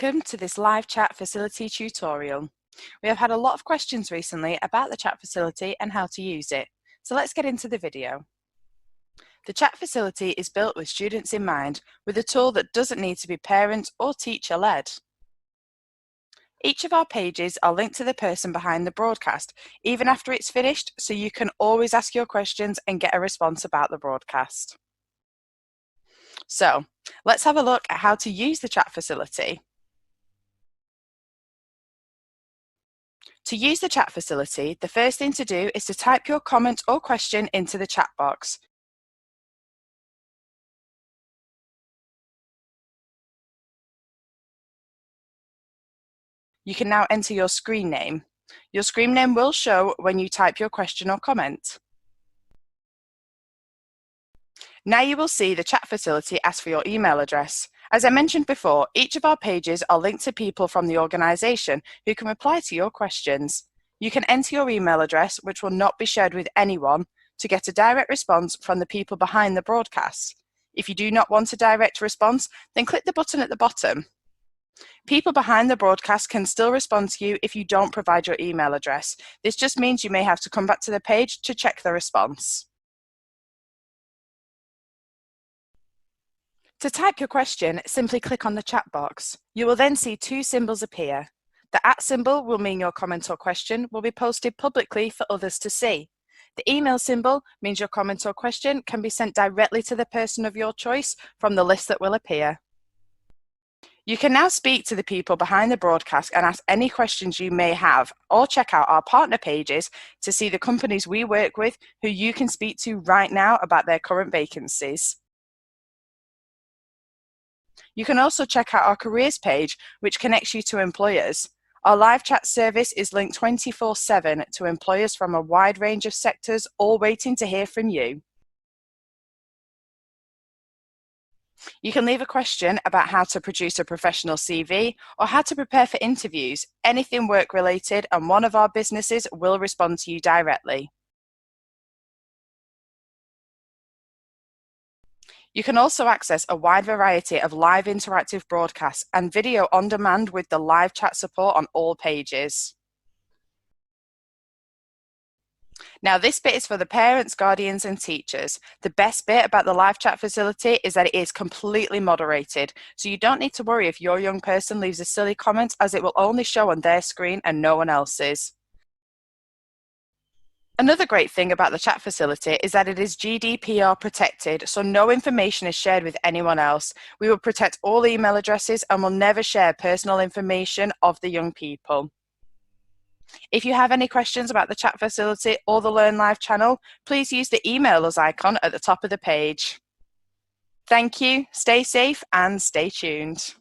Welcome to this live chat facility tutorial. We have had a lot of questions recently about the chat facility and how to use it, so let's get into the video. The chat facility is built with students in mind, with a tool that doesn't need to be parent or teacher led. Each of our pages are linked to the person behind the broadcast, even after it's finished, so you can always ask your questions and get a response about the broadcast. So, let's have a look at how to use the chat facility. To use the chat facility, the first thing to do is to type your comment or question into the chat box. You can now enter your screen name. Your screen name will show when you type your question or comment. Now you will see the chat facility ask for your email address. As I mentioned before, each of our pages are linked to people from the organisation who can reply to your questions. You can enter your email address, which will not be shared with anyone, to get a direct response from the people behind the broadcast. If you do not want a direct response, then click the button at the bottom. People behind the broadcast can still respond to you if you don't provide your email address. This just means you may have to come back to the page to check the response. To type your question, simply click on the chat box. You will then see two symbols appear. The @ symbol will mean your comment or question will be posted publicly for others to see. The email symbol means your comment or question can be sent directly to the person of your choice from the list that will appear. You can now speak to the people behind the broadcast and ask any questions you may have, or check out our partner pages to see the companies we work with who you can speak to right now about their current vacancies. You can also check out our careers page, which connects you to employers. Our live chat service is linked 24/7 to employers from a wide range of sectors, all waiting to hear from you. You can leave a question about how to produce a professional CV or how to prepare for interviews, anything work related, and one of our businesses will respond to you directly. You can also access a wide variety of live interactive broadcasts and video on demand with the live chat support on all pages. Now this bit is for the parents, guardians and teachers. The best bit about the live chat facility is that it is completely moderated, so you don't need to worry if your young person leaves a silly comment, as it will only show on their screen and no one else's. Another great thing about the chat facility is that it is GDPR protected, so no information is shared with anyone else. We will protect all email addresses and will never share personal information of the young people. If you have any questions about the chat facility or the Learn Live channel, please use the email us icon at the top of the page. Thank you, stay safe and stay tuned.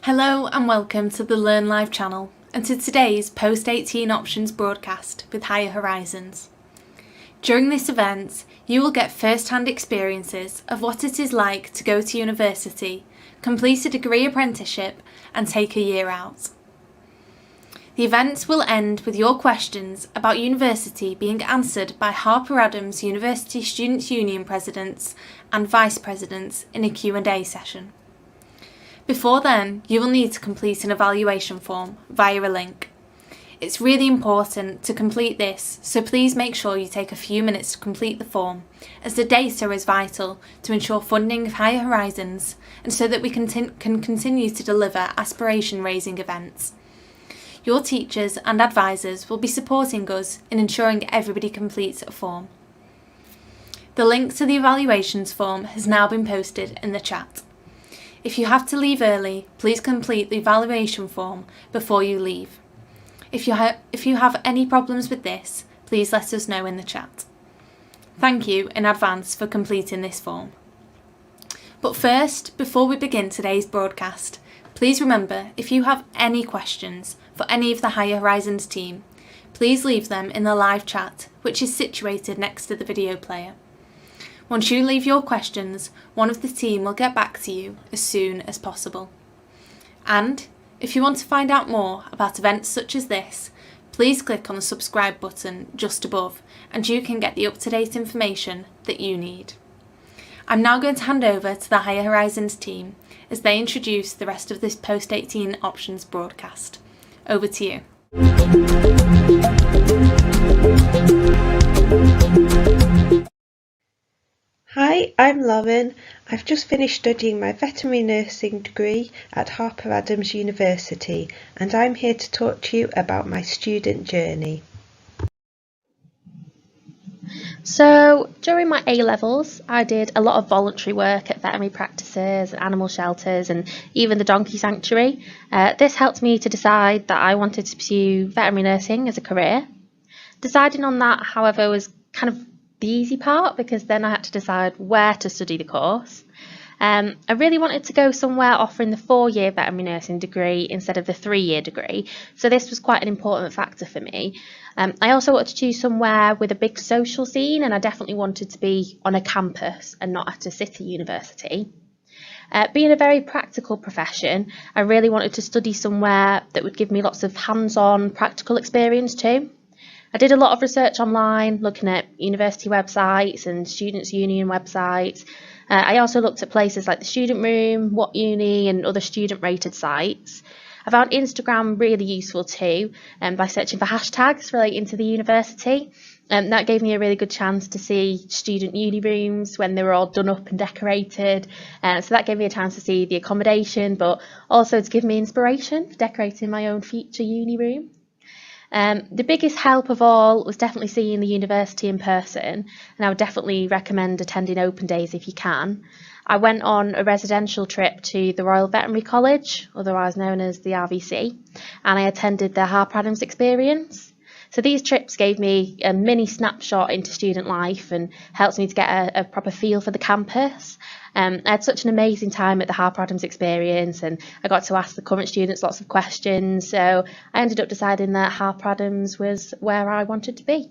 Hello and welcome to the Learn Live channel and to today's Post-18 Options broadcast with Higher Horizons. During this event, you will get first-hand experiences of what it is like to go to university, complete a degree apprenticeship and take a year out. The event will end with your questions about university being answered by Harper Adams University Students' Union Presidents and Vice Presidents in a Q&A session. Before then, you will need to complete an evaluation form via a link. It's really important to complete this, so please make sure you take a few minutes to complete the form, as the data is vital to ensure funding of Higher Horizons and so that we can continue to deliver aspiration-raising events. your teachers and advisors will be supporting us in ensuring everybody completes a form. The link to the evaluations form has now been posted in the chat. If you have to leave early, please complete the evaluation form before you leave. If you have any problems with this, please let us know in the chat. Thank you in advance for completing this form. But first, before we begin today's broadcast, please remember if you have any questions for any of the Higher Horizons team, please leave them in the live chat, which is situated next to the video player. Once you leave your questions, one of the team will get back to you as soon as possible. And if you want to find out more about events such as this, please click on the subscribe button just above and you can get the up-to-date information that you need. I'm now going to hand over to the Higher Horizons team as they introduce the rest of this Post-18 Options broadcast. Over to you. Hi, I'm Lauren. I've just finished studying my veterinary nursing degree at Harper Adams University and I'm here to talk to you about my student journey. So during my A-levels, I did a lot of voluntary work at veterinary practices, animal shelters and even the donkey sanctuary. This helped me to decide that I wanted to pursue veterinary nursing as a career. Deciding on that, however, was kind of the easy part because then I had to decide where to study the course. I really wanted to go somewhere offering the 4-year veterinary nursing degree instead of the 3-year degree, so this was quite an important factor for me. I also wanted to choose somewhere with a big social scene, and I definitely wanted to be on a campus and not at a city university. Being a very practical profession, I really wanted to study somewhere that would give me lots of hands-on practical experience too. I did a lot of research online, looking at university websites and students' union websites. I also looked at places like the Student Room, What Uni and other student-rated sites. I found Instagram really useful too, by searching for hashtags relating to the university. That gave me a really good chance to see student uni rooms when they were all done up and decorated. So that gave me a chance to see the accommodation, but also to give me inspiration for decorating my own future uni room. The biggest help of all was definitely seeing the university in person, and I would definitely recommend attending open days if you can. I went on a residential trip to the Royal Veterinary College, otherwise known as the RVC, and I attended the Harper Adams experience. So these trips gave me a mini snapshot into student life and helped me to get a proper feel for the campus. I had such an amazing time at the Harper Adams experience and I got to ask the current students lots of questions, so I ended up deciding that Harper Adams was where I wanted to be.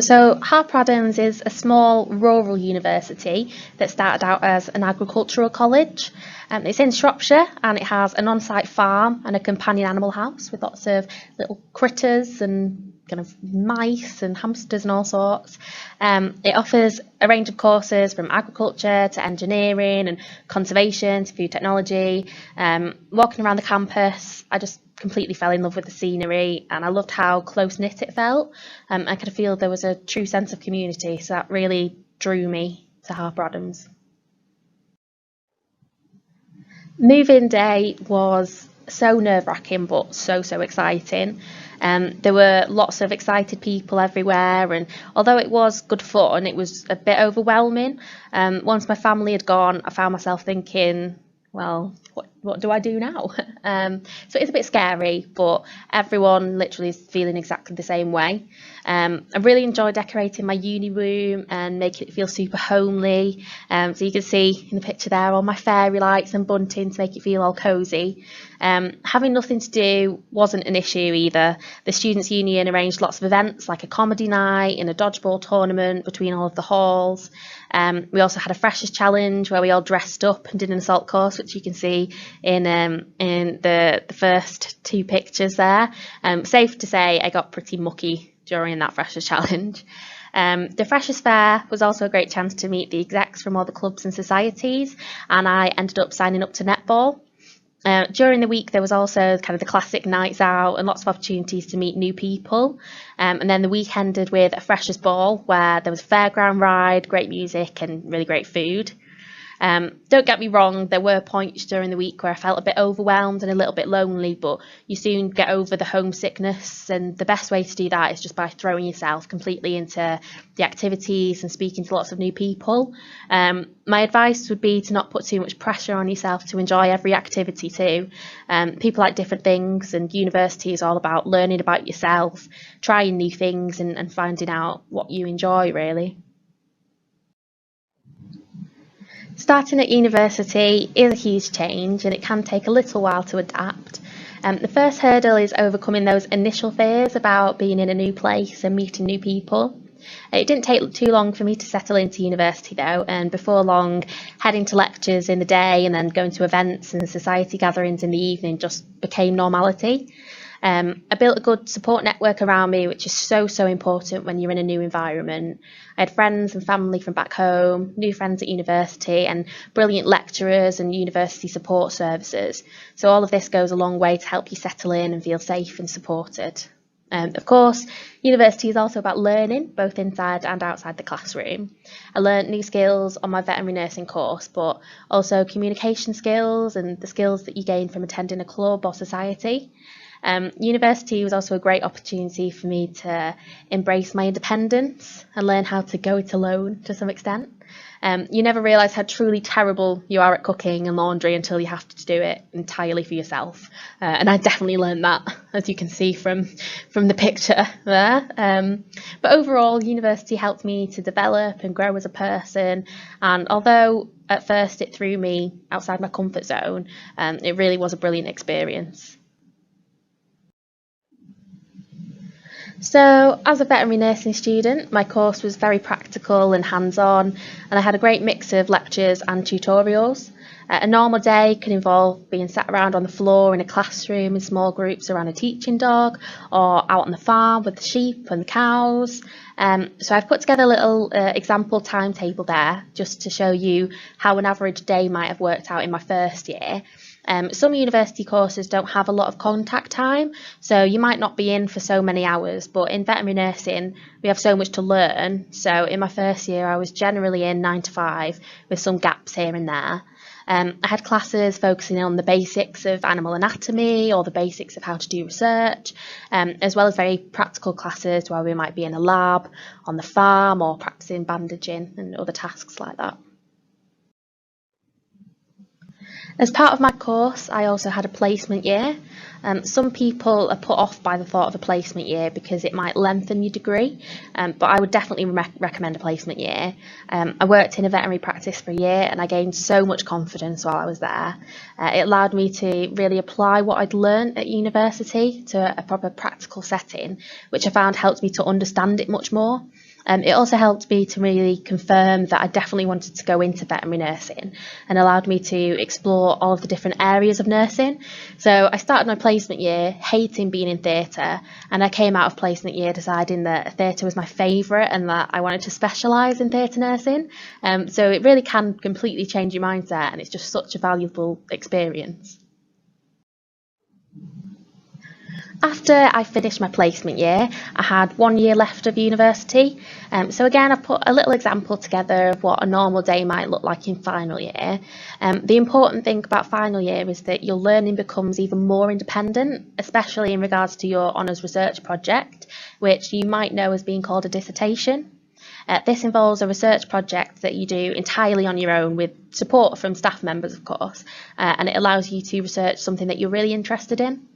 So Harper Adams is a small rural university that started out as an agricultural college. It's in Shropshire and it has an on-site farm and a companion animal house with lots of little critters and kind of mice and hamsters and all sorts. It offers a range of courses from agriculture to engineering and conservation to food technology. Walking around the campus, I just completely fell in love with the scenery and I loved how close-knit it felt. I could feel there was a true sense of community, so that really drew me to Harper Adams. Moving day was so nerve-wracking but so exciting. There were lots of excited people everywhere, and although it was good fun, it was a bit overwhelming. Once my family had gone, I found myself thinking, well, what do I do now? So it's a bit scary, but everyone literally is feeling exactly the same way. I really enjoyed decorating my uni room and making it feel super homely. So you can see in the picture there all my fairy lights and bunting to make it feel all cosy. Having nothing to do wasn't an issue either. The Students' Union arranged lots of events like a comedy night and a dodgeball tournament between all of the halls. We also had a Freshers Challenge where we all dressed up and did an assault course, which you can see in the first 2 pictures there. Safe to say I got pretty mucky during that Freshers Challenge. The Freshers Fair was also a great chance to meet the execs from all the clubs and societies, and I ended up signing up to netball. During the week there was also kind of the classic nights out and lots of opportunities to meet new people, and then the week ended with a Freshers Ball where there was a fairground ride, great music and really great food. Don't get me wrong, there were points during the week where I felt a bit overwhelmed and a little bit lonely, but you soon get over the homesickness, and the best way to do that is just by throwing yourself completely into the activities and speaking to lots of new people. My advice would be to not put too much pressure on yourself to enjoy every activity too. People like different things, and university is all about learning about yourself, trying new things and finding out what you enjoy really. Starting at university is a huge change, and it can take a little while to adapt. The first hurdle is overcoming those initial fears about being in a new place and meeting new people. It didn't take too long for me to settle into university though, and before long, heading to lectures in the day and then going to events and society gatherings in the evening just became normality. I built a good support network around me, which is so important when you're in a new environment. I had friends and family from back home, new friends at university, and brilliant lecturers and university support services. So all of this goes a long way to help you settle in and feel safe and supported. Of course, university is also about learning, both inside and outside the classroom. I learnt new skills on my veterinary nursing course, but also communication skills and the skills that you gain from attending a club or society. University was also a great opportunity for me to embrace my independence and learn how to go it alone to some extent. You never realise how truly terrible you are at cooking and laundry until you have to do it entirely for yourself. And I definitely learned that, as you can see from the picture there. But overall, university helped me to develop and grow as a person. And although at first it threw me outside my comfort zone, it really was a brilliant experience. So, as a veterinary nursing student, my course was very practical and hands-on, and I had a great mix of lectures and tutorials. A normal day can involve being sat around on the floor in a classroom in small groups around a teaching dog, or out on the farm with the sheep and the cows. So I've put together a little example timetable there, just to show you how an average day might have worked out in my first year. Some university courses don't have a lot of contact time, so you might not be in for so many hours, but in veterinary nursing we have so much to learn. So in my first year I was generally in 9 to 5 with some gaps here and there. I had classes focusing on the basics of animal anatomy or the basics of how to do research, as well as very practical classes where we might be in a lab, on the farm, or practicing bandaging and other tasks like that. As part of my course, I also had a placement year. Some people are put off by the thought of a placement year because it might lengthen your degree, but I would definitely recommend a placement year. I worked in a veterinary practice for a year and I gained so much confidence while I was there. It allowed me to really apply what I'd learned at university to a proper practical setting, which I found helped me to understand it much more. It also helped me to really confirm that I definitely wanted to go into veterinary nursing, and allowed me to explore all of the different areas of nursing. So I started my placement year hating being in theatre, and I came out of placement year deciding that theatre was my favourite and that I wanted to specialise in theatre nursing. So it really can completely change your mindset, and it's just such a valuable experience. After I finished my placement year, I had 1 year left of university. So again, I've put a little example together of what a normal day might look like in final year. The important thing about final year is that your learning becomes even more independent, especially in regards to your honours research project, which you might know as being called a dissertation. This involves a research project that you do entirely on your own with support from staff members, of course, and it allows you to research something that you're really interested in.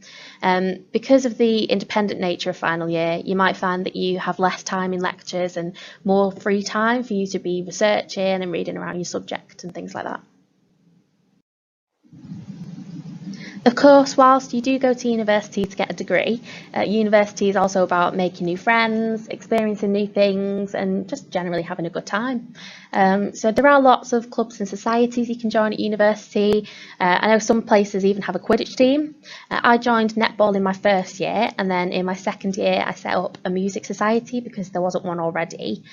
Because of the independent nature of final year, you might find that you have less time in lectures and more free time for you to be researching and reading around your subject and things like that. Of course, whilst you do go to university to get a degree, university is also about making new friends, experiencing new things, and just generally having a good time. So there are lots of clubs and societies you can join at university. I know some places even have a Quidditch team. I joined netball in my first year, and then in my second year I set up a music society because there wasn't one already.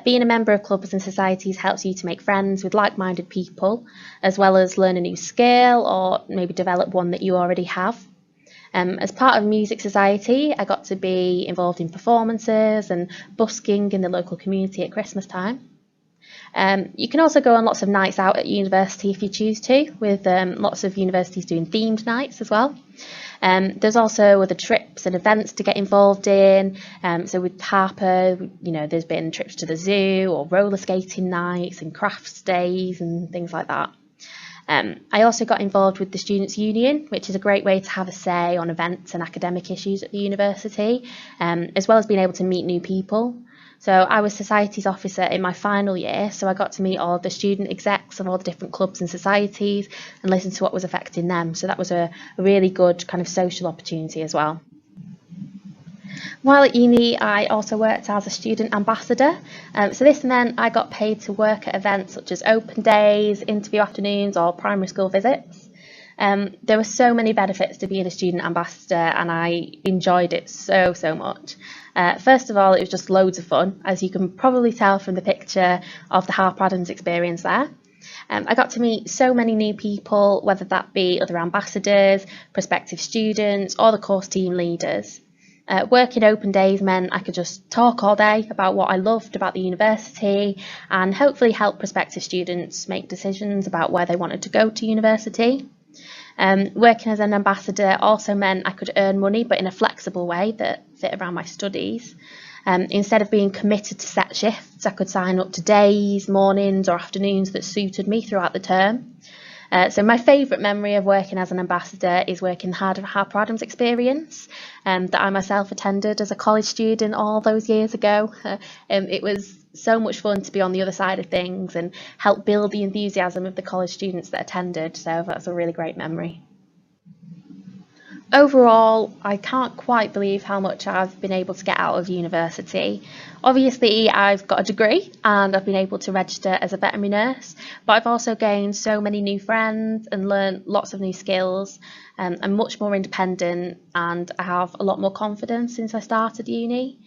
Being a member of clubs and societies helps you to make friends with like-minded people, as well as learn a new skill or maybe develop one that you already have. As part of Music Society, I got to be involved in performances and busking in the local community at Christmas time. You can also go on lots of nights out at university if you choose to, with lots of universities doing themed nights as well. There's also other trips and events to get involved in. So with Harper, there's been trips to the zoo or roller skating nights and crafts days and things like that. I also got involved with the Students' Union, which is a great way to have a say on events and academic issues at the university, as well as being able to meet new people. So I was Societies Officer in my final year, so I got to meet all the student execs of all the different clubs and societies and listen to what was affecting them. So that was a really good kind of social opportunity as well. While at uni, I also worked as a student ambassador. So this meant I got paid to work at events such as open days, interview afternoons, or primary school visits. There were so many benefits to being a student ambassador, and I enjoyed it so much. First of all, it was just loads of fun, as you can probably tell from the picture of the Harper Adams experience there. I got to meet so many new people, whether that be other ambassadors, prospective students, or the course team leaders. Working open days meant I could just talk all day about what I loved about the university and hopefully help prospective students make decisions about where they wanted to go to university. Working as an ambassador also meant I could earn money, but in a flexible way that fit around my studies. Instead of being committed to set shifts, I could sign up to days, mornings or afternoons that suited me throughout the term. So my favourite memory of working as an ambassador is working the Harper Adams experience that I myself attended as a college student all those years ago. It was so much fun to be on the other side of things and help build the enthusiasm of the college students that attended, so that's a really great memory. Overall, I can't quite believe how much I've been able to get out of university. Obviously, I've got a degree and I've been able to register as a veterinary nurse, but I've also gained so many new friends and learned lots of new skills. I'm much more independent and I have a lot more confidence since I started uni.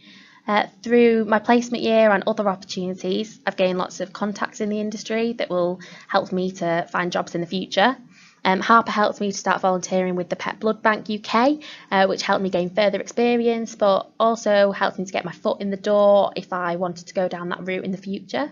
Through my placement year and other opportunities, I've gained lots of contacts in the industry that will help me to find jobs in the future. Harper helped me to start volunteering with the Pet Blood Bank UK, which helped me gain further experience, but also helped me to get my foot in the door if I wanted to go down that route in the future.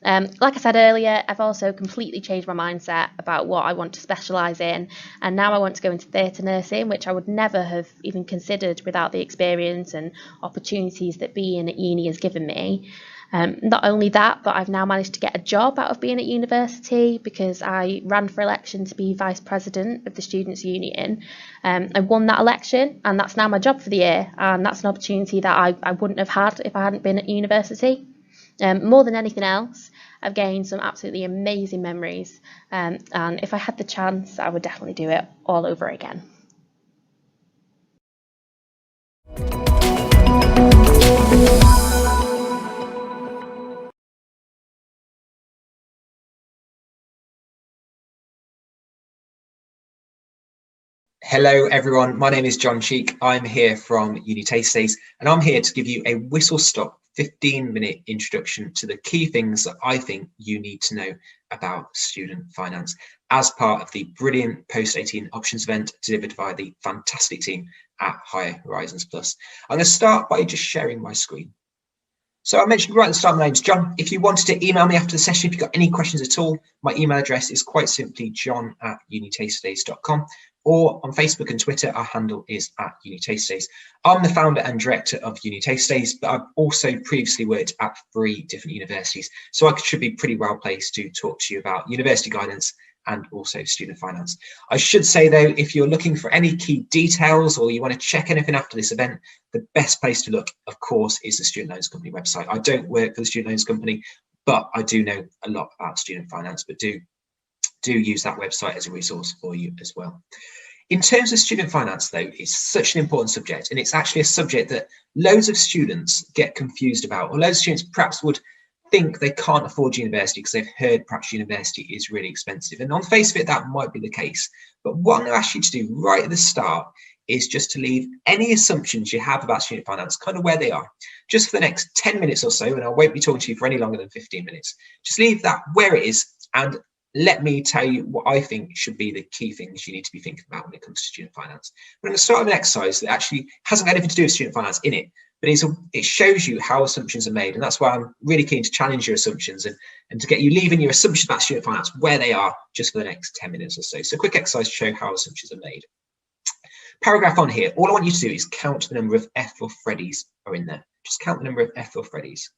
Like I said earlier, I've also completely changed my mindset about what I want to specialise in, and now I want to go into theatre nursing, which I would never have even considered without the experience and opportunities that being at uni has given me. Not only that, but I've now managed to get a job out of being at university because I ran for election to be Vice President of the Students' Union. I won that election and that's now my job for the year, and that's an opportunity that I wouldn't have had if I hadn't been at university. More than anything else, I've gained some absolutely amazing memories, and if I had the chance, I would definitely do it all over again. Hello everyone, my name is John Cheek. I'm here from Uni Taste Days and I'm here to give you a whistle-stop 15-minute introduction to the key things that I think you need to know about student finance as part of the brilliant post-18 options event delivered by the fantastic team at Higher Horizons Plus. I'm going to start by just sharing my screen. So I mentioned right at the start, my name's John. If you wanted to email me after the session, if you've got any questions at all, my email address is quite simply john@unitastedays.com. Or on Facebook and Twitter, our handle is @UniTasteDays. I'm the founder and director of Uni Taste Days, but I've also previously worked at 3 different universities. So I should be pretty well placed to talk to you about university guidance and also student finance. I should say though, if you're looking for any key details or you want to check anything after this event, the best place to look, of course, is the Student Loans Company website. I don't work for the Student Loans Company, but I do know a lot about student finance, but do use that website as a resource for you as well. In terms of student finance, though, it's such an important subject, and it's actually a subject that loads of students get confused about, or loads of students perhaps would think they can't afford university because they've heard perhaps university is really expensive. And on the face of it, that might be the case. But what I'm going to ask you to do right at the start is just to leave any assumptions you have about student finance kind of where they are, just for the next 10 minutes or so, and I won't be talking to you for any longer than 15 minutes. Just leave that where it is, and let me tell you what I think should be the key things you need to be thinking about when it comes to student finance. We're going to start with an exercise that actually hasn't got anything to do with student finance in it, but it shows you how assumptions are made. And that's why I'm really keen to challenge your assumptions and to get you leaving your assumptions about student finance where they are just for the next 10 minutes or so. So quick exercise to show how assumptions are made. Paragraph on here, all I want you to do is count the number of F or Freddies are in there. Just count the number of F or Freddies.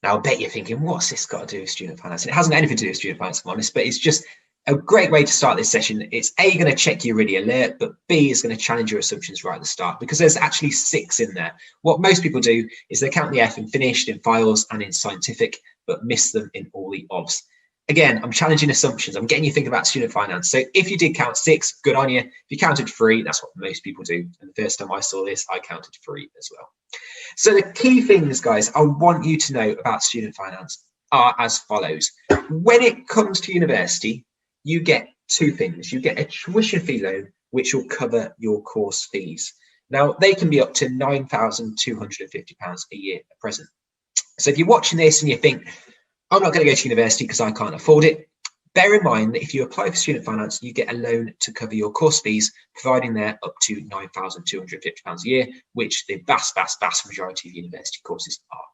Now, I bet you're thinking, what's this got to do with student finance? And it hasn't got anything to do with student finance, if I'm honest, but it's just a great way to start this session. It's A, going to check you're really alert, but B, is going to challenge your assumptions right at the start, because there's actually 6 in there. What most people do is they count the F in finished, in files, and in scientific, but miss them in all the OBS. Again, I'm challenging assumptions. I'm getting you to think about student finance. So if you did count 6, good on you. If you counted 3, that's what most people do. And the first time I saw this, I counted 3 as well. So the key things, guys, I want you to know about student finance are as follows. When it comes to university, you get 2 things. You get a tuition fee loan, which will cover your course fees. Now, they can be up to £9,250 a year at present. So if you're watching this and you think, I'm not going to go to university because I can't afford it, bear in mind that if you apply for student finance, you get a loan to cover your course fees, providing they're up to £9,250 a year, which the vast majority of university courses are.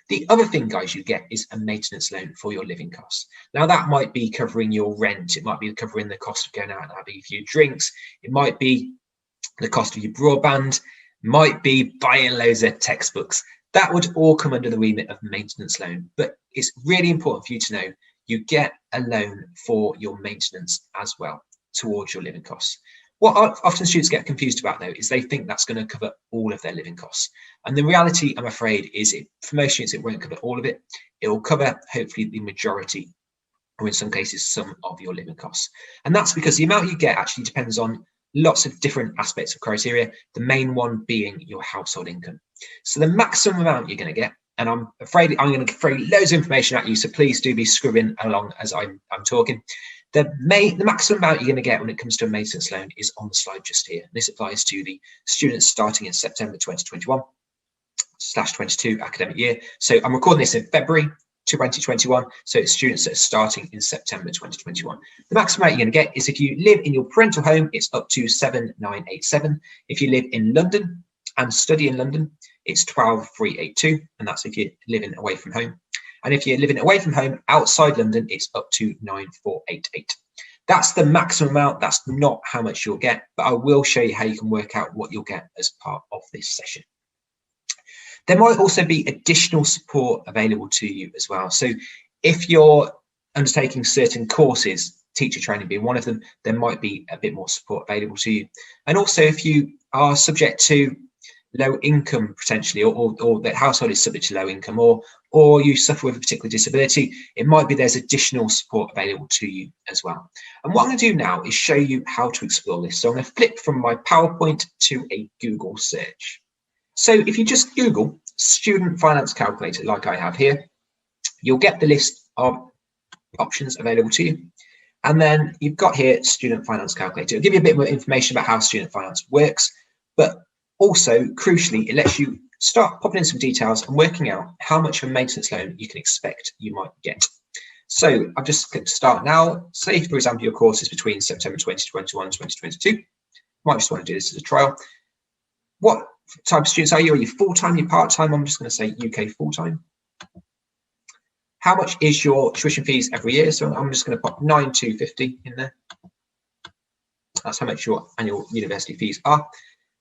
The other thing, guys, you get is a maintenance loan for your living costs. Now, that might be covering your rent. It might be covering the cost of going out and having a few drinks. It might be the cost of your broadband. It might be buying loads of textbooks. That would all come under the remit of maintenance loan. But it's really important for you to know you get a loan for your maintenance as well towards your living costs. What often students get confused about, though, is they think that's going to cover all of their living costs. And the reality, I'm afraid, is for most students, it won't cover all of it. It will cover, hopefully, the majority, or in some cases, some of your living costs. And that's because the amount you get actually depends on lots of different aspects of criteria, the main one being your household income. So the maximum amount you're going to get, and I'm afraid I'm going to throw loads of information at you, so please do be scribbling along as I'm talking. The maximum amount you're going to get when it comes to a maintenance loan is on the slide just here. This applies to the students starting in September 2021/22 academic year. So I'm recording this in February 2021. So it's students that are starting in September 2021. The maximum amount you're going to get is if you live in your parental home, it's up to 7,987. If you live in London and study in London, it's 12,382, and that's if you're living away from home. And if you're living away from home outside London, it's up to 9,488. That's the maximum amount. That's not how much you'll get, but I will show you how you can work out what you'll get as part of this session. There might also be additional support available to you as well. So if you're undertaking certain courses, teacher training being one of them, there might be a bit more support available to you. And also if you are subject to low income potentially, or that household is subject to low income, or you suffer with a particular disability, it might be there's additional support available to you as well. And what I'm going to do now is show you how to explore this. So I'm going to flip from my PowerPoint to a Google search. So if you just Google student finance calculator like I have here, you'll get the list of options available to you. And then you've got here student finance calculator. It'll give you a bit more information about how student finance works, but also, crucially, it lets you start popping in some details and working out how much of a maintenance loan you can expect you might get. So I've just clicked start now. Say, for example, your course is between September 2021 and 2022. You might just want to do this as a trial. What type of students are you? Are you full-time, are you part-time? I'm just going to say UK full-time. How much is your tuition fees every year? So I'm just going to pop 9,250 in there. That's how much your annual university fees are.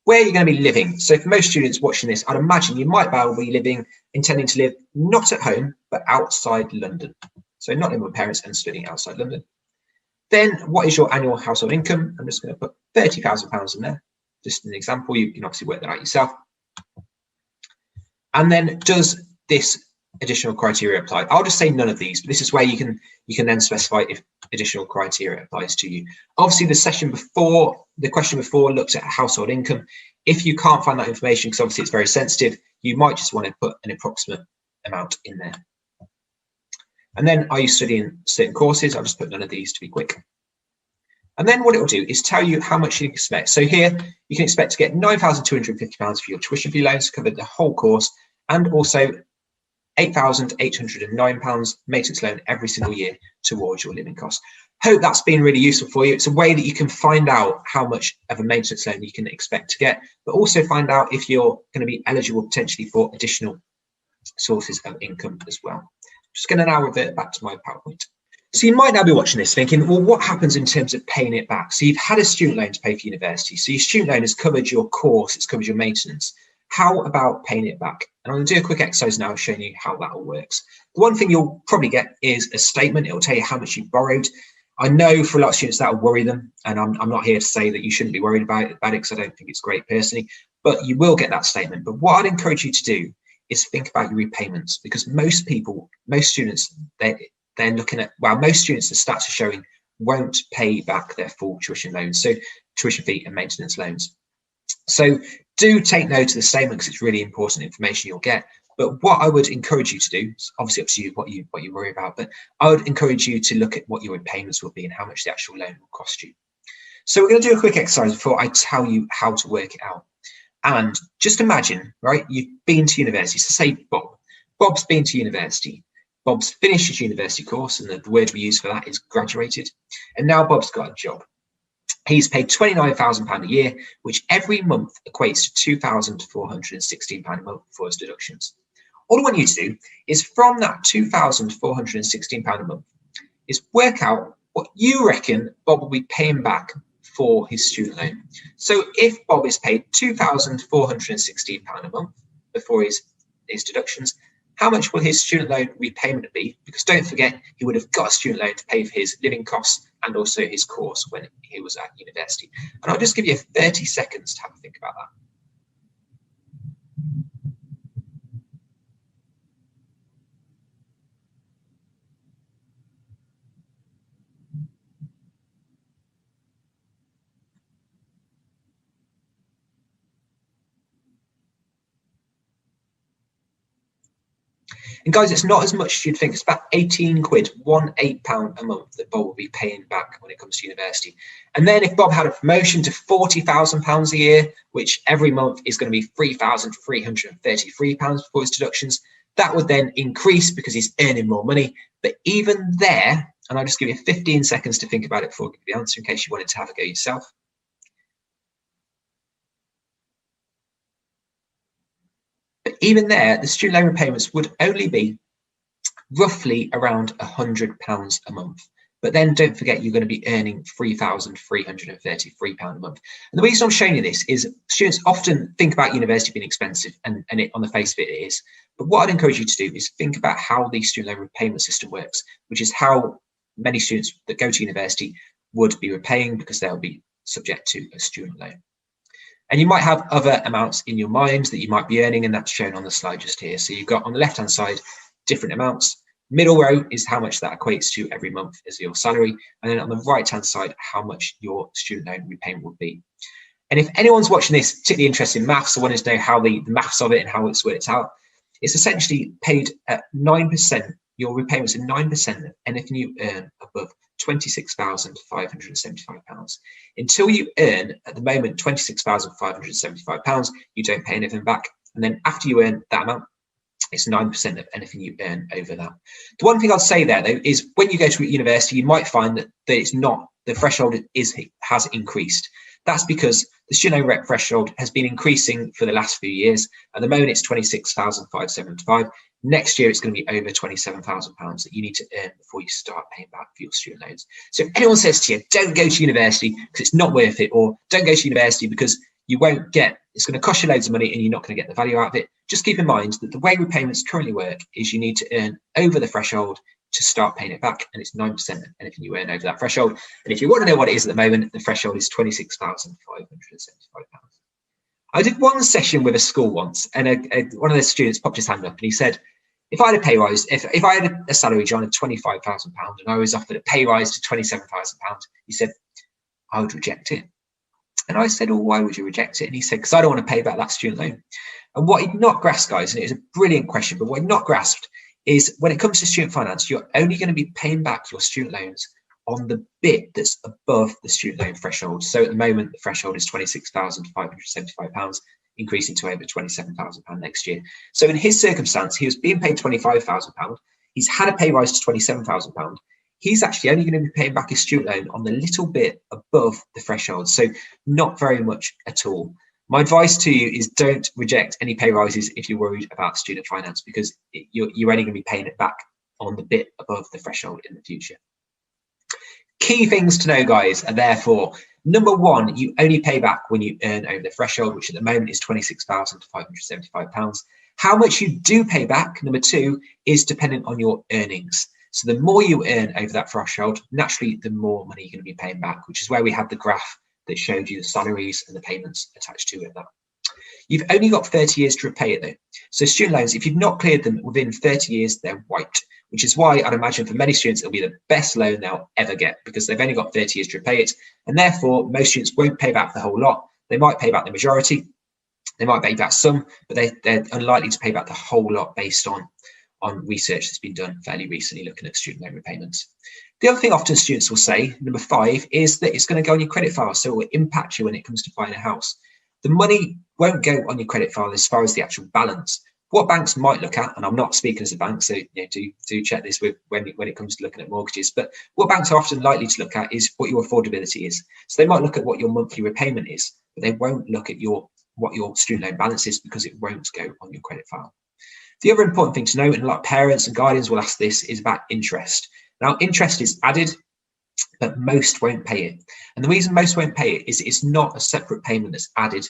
Where you're going to be living. So for most students watching this, I'd imagine you might well be intending to live not at home, but outside London. So not living with parents and studying outside London. Then what is your annual household income? I'm just going to put £30,000 in there. Just an example, you can obviously work that out yourself. And then does this additional criteria apply? I'll just say none of these, but this is where you can then specify if additional criteria applies to you. Obviously the question before looked at household income. If you can't find that information, because obviously it's very sensitive, you might just want to put an approximate amount in there. And then are you studying certain courses? I'll just put none of these to be quick. And then what it will do is tell you how much you can expect. So here you can expect to get £9,250 for your tuition fee loans to cover the whole course, and also £8,809 maintenance loan every single year towards your living costs. Hope that's been really useful for you. It's a way that you can find out how much of a maintenance loan you can expect to get, but also find out if you're going to be eligible potentially for additional sources of income as well. Just going to now revert back to my PowerPoint. So you might now be watching this thinking, well, what happens in terms of paying it back? So you've had a student loan to pay for university. So your student loan has covered your course, it's covered your maintenance. How about paying it back? And I'm going to do a quick exercise now showing you how that all works. The one thing you'll probably get is a statement. It will tell you how much you borrowed. I know for a lot of students that will worry them, and I'm not here to say that you shouldn't be worried about it because I don't think it's great personally, but you will get that statement. But what I'd encourage you to do is think about your repayments, because most students, they're looking at, well, most students, the stats are showing, won't pay back their full tuition loans, so tuition fee and maintenance loans. So do take note of the statement because it's really important information you'll get. But what I would encourage you to do, it's obviously up to you what you worry about, but I would encourage you to look at what your repayments will be and how much the actual loan will cost you. So we're going to do a quick exercise before I tell you how to work it out. And just imagine, right, you've been to university. So say Bob's been to university. Bob's finished his university course, and the word we use for that is graduated. And now Bob's got a job. He's paid £29,000 a year, which every month equates to £2,416 a month before his deductions. All I want you to do is, from that £2,416 a month, is work out what you reckon Bob will be paying back for his student loan. So if Bob is paid £2,416 a month before his deductions, how much will his student loan repayment be? Because don't forget, he would have got a student loan to pay for his living costs and also his course when he was at university. And I'll just give you 30 seconds to have a think about that. And guys, it's not as much as you'd think. It's about 18 quid, £18 a month that Bob will be paying back when it comes to university. And then if Bob had a promotion to £40,000 a year, which every month is going to be £3,333 before his deductions, that would then increase because he's earning more money. But even there, and I'll just give you 15 seconds to think about it before I give you the answer in case you wanted to have a go yourself. But even there, the student loan repayments would only be roughly around £100 a month. But then don't forget, you're going to be earning £3,333 a month. And the reason I'm showing you this is students often think about university being expensive, and it, on the face of it, it is. But what I'd encourage you to do is think about how the student loan repayment system works, which is how many students that go to university would be repaying, because they'll be subject to a student loan. And you might have other amounts in your mind that you might be earning, and that's shown on the slide just here. So you've got on the left-hand side different amounts. Middle row is how much that equates to every month as your salary. And then on the right-hand side, how much your student loan repayment would be. And if anyone's watching this particularly interested in maths, or wanting to know how the maths of it and how it's worked out, it's essentially paid at 9%. Your repayments are 9% of anything you earn above £26,575. Until you earn, at the moment, £26,575, you don't pay anything back. And then after you earn that amount, it's 9% of anything you earn over that. The one thing I'd say there, though, is when you go to university, you might find that it's not, the threshold has increased. That's because the student loan threshold has been increasing for the last few years. At the moment, it's £26,575. Next year, it's going to be over £27,000 that you need to earn before you start paying back for your student loans. So if anyone says to you, don't go to university because it's not worth it, or don't go to university because you won't get, it's going to cost you loads of money and you're not going to get the value out of it, just keep in mind that the way repayments currently work is you need to earn over the threshold to start paying it back, and it's 9% of anything you earn over that threshold. And if you want to know what it is at the moment, the threshold is £26,575. I did one session with a school once, and one of the students popped his hand up and he said, if I had a pay rise, if I had a salary, John, of £25,000 and I was offered a pay rise to £27,000, he said, I would reject it. And I said, well, why would you reject it? And he said, because I don't want to pay back that student loan. And what he'd not grasped, guys, and it was a brilliant question, but what he'd not grasped is when it comes to student finance, you're only going to be paying back your student loans on the bit that's above the student loan threshold. So at the moment, the threshold is £26,575. increasing to over £27,000 next year. So in his circumstance, he was being paid £25,000. He's had a pay rise to £27,000. He's actually only going to be paying back his student loan on the little bit above the threshold, so not very much at all. My advice to you is don't reject any pay rises if you're worried about student finance, because you're only going to be paying it back on the bit above the threshold in the future. Key things to know, guys, are therefore, number one, you only pay back when you earn over the threshold, which at the moment is £26,575. How much you do pay back, number two, is dependent on your earnings. So the more you earn over that threshold, naturally, the more money you're going to be paying back, which is where we had the graph that showed you the salaries and the payments attached to it. You've only got 30 years to repay it though. So student loans, if you've not cleared them within 30 years, they're wiped, which is why I'd imagine for many students, it'll be the best loan they'll ever get because they've only got 30 years to repay it. And therefore, most students won't pay back the whole lot. They might pay back the majority. They might pay back some, but they're unlikely to pay back the whole lot based on research that's been done fairly recently looking at student loan repayments. The other thing often students will say, number five, is that it's going to go on your credit file, so it will impact you when it comes to buying a house. The money won't go on your credit file as far as the actual balance. What banks might look at, and I'm not speaking as a bank, so do check this with when it comes to looking at mortgages, but what banks are often likely to look at is what your affordability is. So they might look at what your monthly repayment is, but they won't look at what your student loan balance is because it won't go on your credit file. The other important thing to note, and a lot of parents and guardians will ask this, is about interest. Now, interest is added, but most won't pay it. And the reason most won't pay it is it's not a separate payment that's added.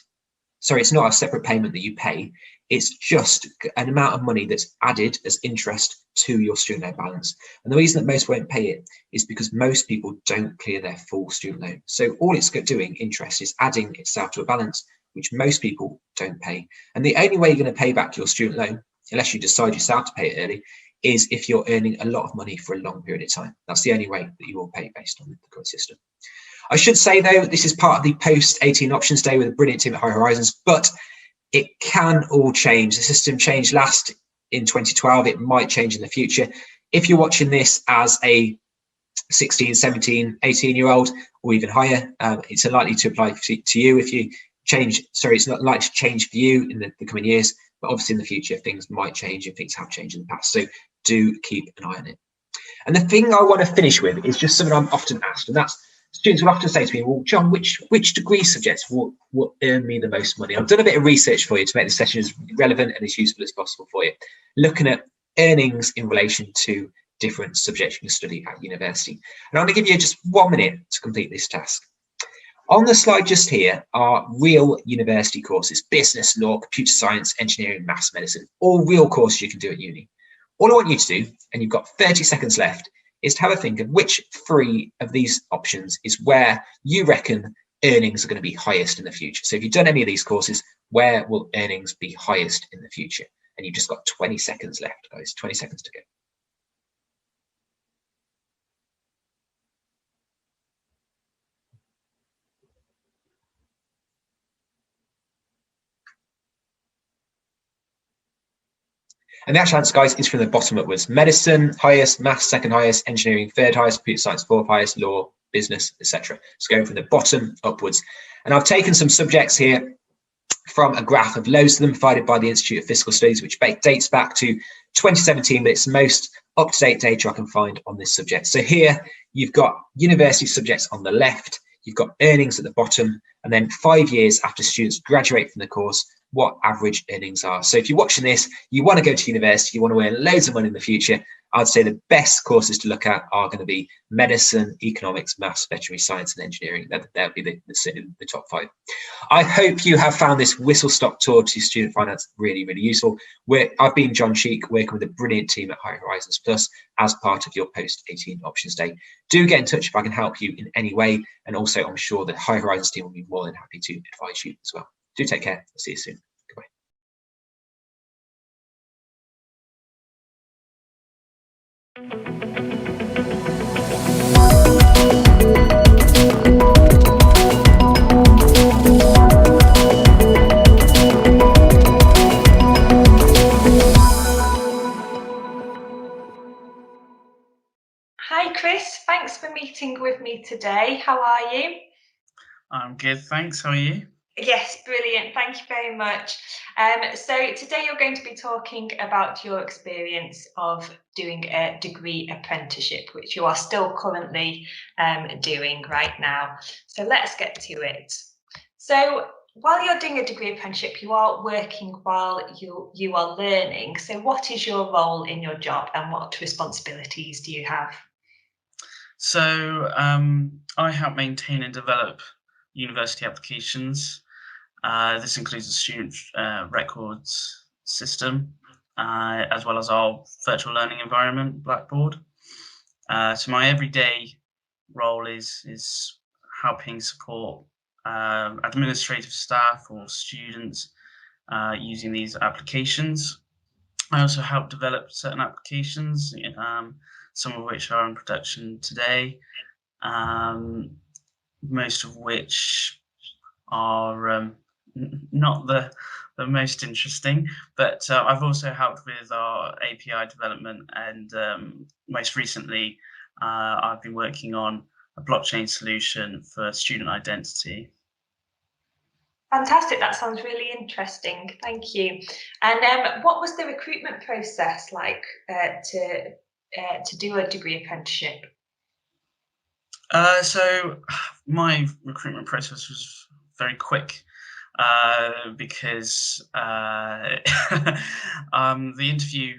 Sorry, it's not a separate payment that you pay. It's just an amount of money that's added as interest to your student loan balance. And the reason that most won't pay it is because most people don't clear their full student loan. So all it's doing, interest, is adding itself to a balance, which most people don't pay. And the only way you're going to pay back your student loan, unless you decide yourself to pay it early, is if you're earning a lot of money for a long period of time. That's the only way that you will pay based on the current system. I should say, though, this is part of the post-18 options day with a brilliant team at High Horizons, but it can all change. The system changed last in 2012. It might change in the future. If you're watching this as a 16, 17, 18-year-old or even higher, it's unlikely to apply to you if you change. Sorry, it's not likely to change for you in the coming years, but obviously in the future, things might change and things have changed in the past. So do keep an eye on it. And the thing I want to finish with is just something I'm often asked, and that's students will often say to me, well, John, which degree subjects will earn me the most money? I've done a bit of research for you to make this session as relevant and as useful as possible for you, looking at earnings in relation to different subjects you can study at university. And I'm going to give you just 1 minute to complete this task. On the slide just here are real university courses: business, law, computer science, engineering, maths, medicine, all real courses you can do at uni. All I want you to do, and you've got 30 seconds left, is to have a think of which 3 of these options is where you reckon earnings are going to be highest in the future. So if you've done any of these courses, where will earnings be highest in the future? And you've just got 20 seconds left, guys, 20 seconds to go. And the actual answer, guys, is from the bottom upwards. Medicine, highest; maths, second highest; engineering, third highest; computer science, fourth highest; law, business, etc. It's going from the bottom upwards. And I've taken some subjects here from a graph of loads of them provided by the Institute of Fiscal Studies, which dates back to 2017, but it's the most up-to-date data I can find on this subject. So here you've got university subjects on the left, you've got earnings at the bottom, and then 5 years after students graduate from the course, what average earnings are. So if you're watching this, you want to go to university, you want to earn loads of money in the future, I'd say the best courses to look at are going to be medicine, economics, maths, veterinary science, and engineering. That would be the top 5. I hope you have found this whistle-stop tour to student finance really, really useful. I've been John Cheek, working with a brilliant team at High Horizons Plus as part of your post-18 options day. Do get in touch if I can help you in any way. And also, I'm sure the High Horizons team will be more than happy to advise you as well. Do take care. I'll see you soon. Goodbye. Hi Chris, thanks for meeting with me today. How are you? I'm good, thanks. How are you? Yes, brilliant. Thank you very much. So today you're going to be talking about your experience of doing a degree apprenticeship, which you are still currently doing right now. So let's get to it. So while you're doing a degree apprenticeship, you are working while you are learning. So what is your role in your job and what responsibilities do you have? So I help maintain and develop university applications. This includes the student records system, as well as our virtual learning environment, Blackboard. So my everyday role is helping support administrative staff or students using these applications. I also help develop certain applications, some of which are in production today, most of which are not the most interesting, but I've also helped with our API development, and most recently I've been working on a blockchain solution for student identity. Fantastic, that sounds really interesting. Thank you. And what was the recruitment process like to do a degree apprenticeship? So my recruitment process was very quick because the interview.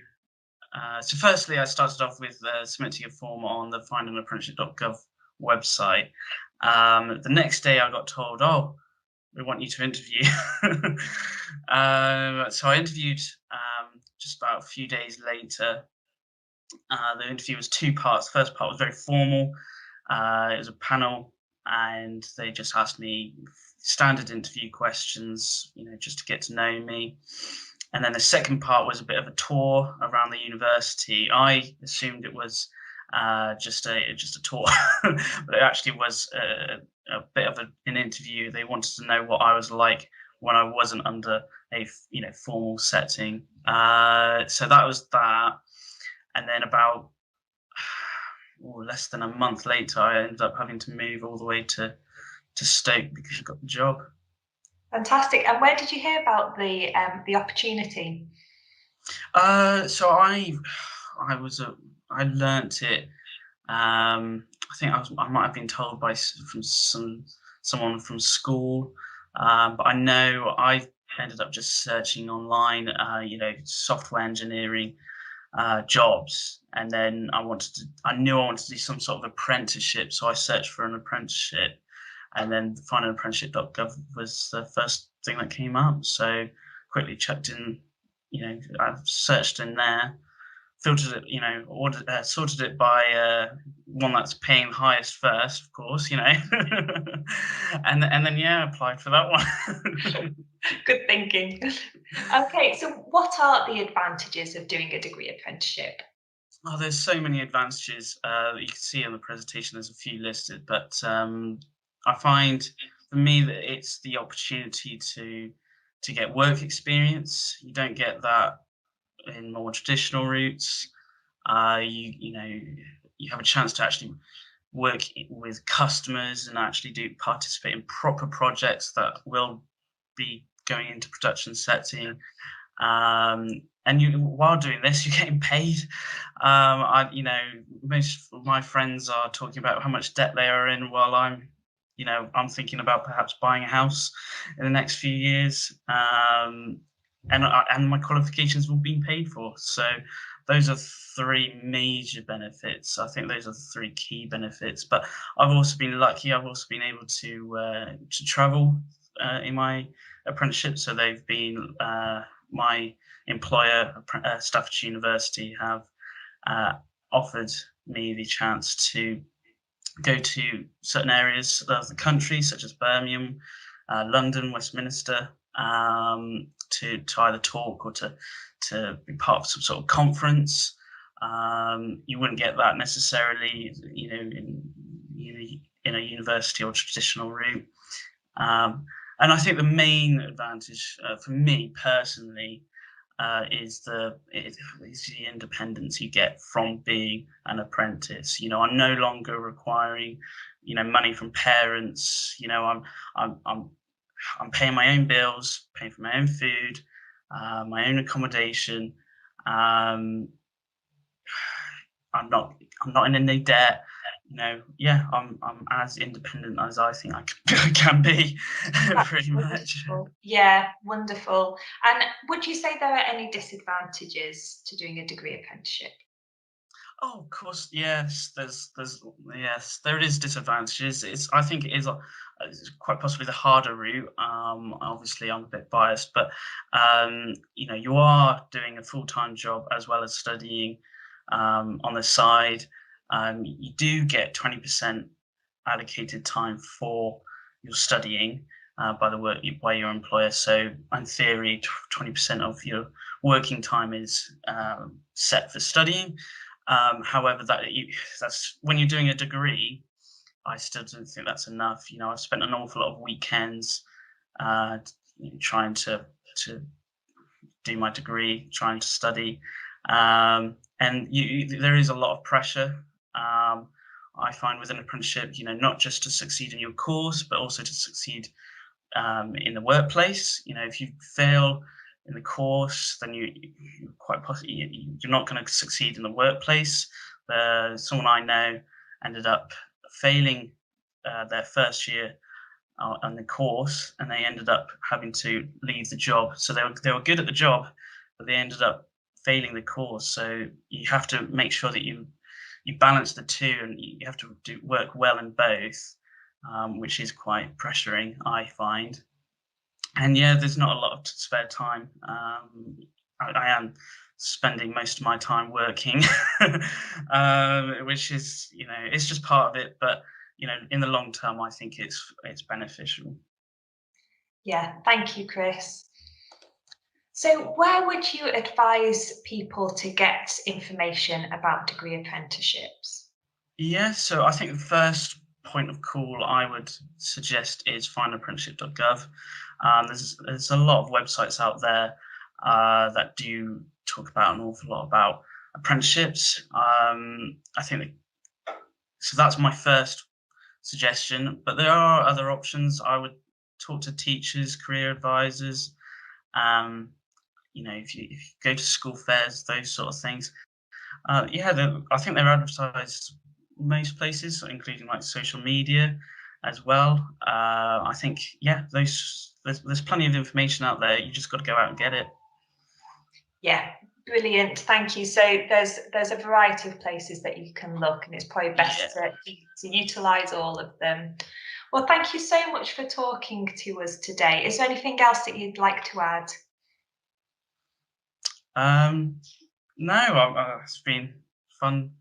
So firstly, I started off with submitting a form on the findandapprenticeship.gov website. The next day, I got told, "Oh, we want you to interview." So I interviewed just about a few days later. The interview was two parts. The first part was very formal. It was a panel, and they just asked me standard interview questions, just to get to know me. And then the second part was a bit of a tour around the university. I assumed it was just a tour, but it actually was a bit of an interview. They wanted to know what I was like when I wasn't under a formal setting. So that was that. And then about less than a month later, I ended up having to move all the way to Stoke because I got the job. Fantastic. And where did you hear about the opportunity? So I learnt it. I think I might have been told from someone from school, but I know I ended up just searching online, software engineering jobs, and then I knew I wanted to do some sort of apprenticeship, so I searched for an apprenticeship, and then findandapprenticeship.gov was the first thing that came up. So quickly checked in, I searched in there, filtered it, sorted it by one that's paying highest first, of course, and then applied for that one. Good thinking. Okay, so what are the advantages of doing a degree apprenticeship? Oh, there's so many advantages that you can see in the presentation. There's a few listed, but I find for me that it's the opportunity to get work experience. You don't get that in more traditional routes. You have a chance to actually work with customers and actually participate in proper projects that will be going into production setting. And while doing this, you're getting paid. Most of my friends are talking about how much debt they are in, while I'm thinking about perhaps buying a house in the next few years. And my qualifications will be paid for. So those are three major benefits. I think those are the three key benefits. But I've also been lucky. I've also been able to travel in my apprenticeship. So they've been my employer, Staffordshire University, have offered me the chance to go to certain areas of the country, such as Birmingham, London, Westminster, to either talk or to be part of some sort of conference. You wouldn't get that necessarily, in a university or traditional route. And I think the main advantage for me personally is the independence you get from being an apprentice. I'm no longer requiring, money from parents. I'm I'm paying my own bills, paying for my own food, my own accommodation. I'm not in any debt. I'm as independent as I think I can be, pretty much. Yeah, wonderful. And would you say there are any disadvantages to doing a degree apprenticeship? Oh, of course, yes. There is disadvantages. I think it is it's quite possibly the harder route. Obviously, I'm a bit biased, but you are doing a full-time job as well as studying on the side. You do get 20% allocated time for your studying by your employer. So, in theory, 20% of your working time is set for studying. However, that's when you're doing a degree. I still don't think that's enough. I've spent an awful lot of weekends trying to do my degree, trying to study, and there is a lot of pressure. I find with an apprenticeship, not just to succeed in your course, but also to succeed in the workplace. If you fail in the course, then you're quite possibly you're not going to succeed in the workplace. Someone I know ended up failing their first year on the course, and they ended up having to leave the job. So they were good at the job, but they ended up failing the course. So you have to make sure that you balance the two, and you have to work well in both, which is quite pressuring, I find. And yeah, there's not a lot of spare time. I am spending most of my time working, which is, it's just part of it. But, in the long term, I think it's beneficial. Yeah, thank you, Chris. So where would you advise people to get information about degree apprenticeships? Yeah, so I think the first point of call I would suggest is findapprenticeship.gov. There's a lot of websites out there that do talk about an awful lot about apprenticeships. I think so. That's my first suggestion. But there are other options. I would talk to teachers, career advisors. If you go to school fairs, those sort of things. I think they're advertised most places, including like social media as well. I think, there's plenty of information out there. You just got to go out and get it. Yeah, brilliant. Thank you. So there's a variety of places that you can look, and it's probably best to utilise all of them. Well, thank you so much for talking to us today. Is there anything else that you'd like to add? No, it's been fun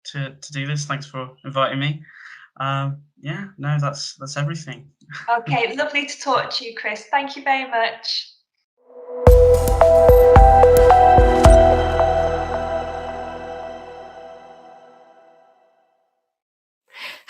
to do this. Thanks for inviting me. That's everything. Okay, lovely to talk to you, Chris. Thank you very much.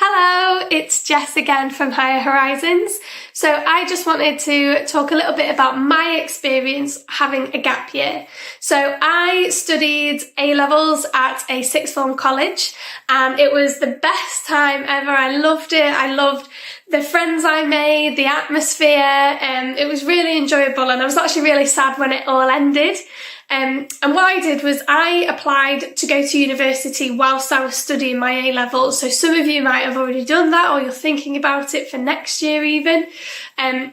Hello, it's Jess again from Higher Horizons. So I just wanted to talk a little bit about my experience having a gap year. So I studied A-levels at a sixth form college, and it was the best time ever. I loved it. I loved the friends I made, the atmosphere, it was really enjoyable, and I was actually really sad when it all ended. And what I did was I applied to go to university whilst I was studying my A-levels. So some of you might have already done that, or you're thinking about it for next year even. I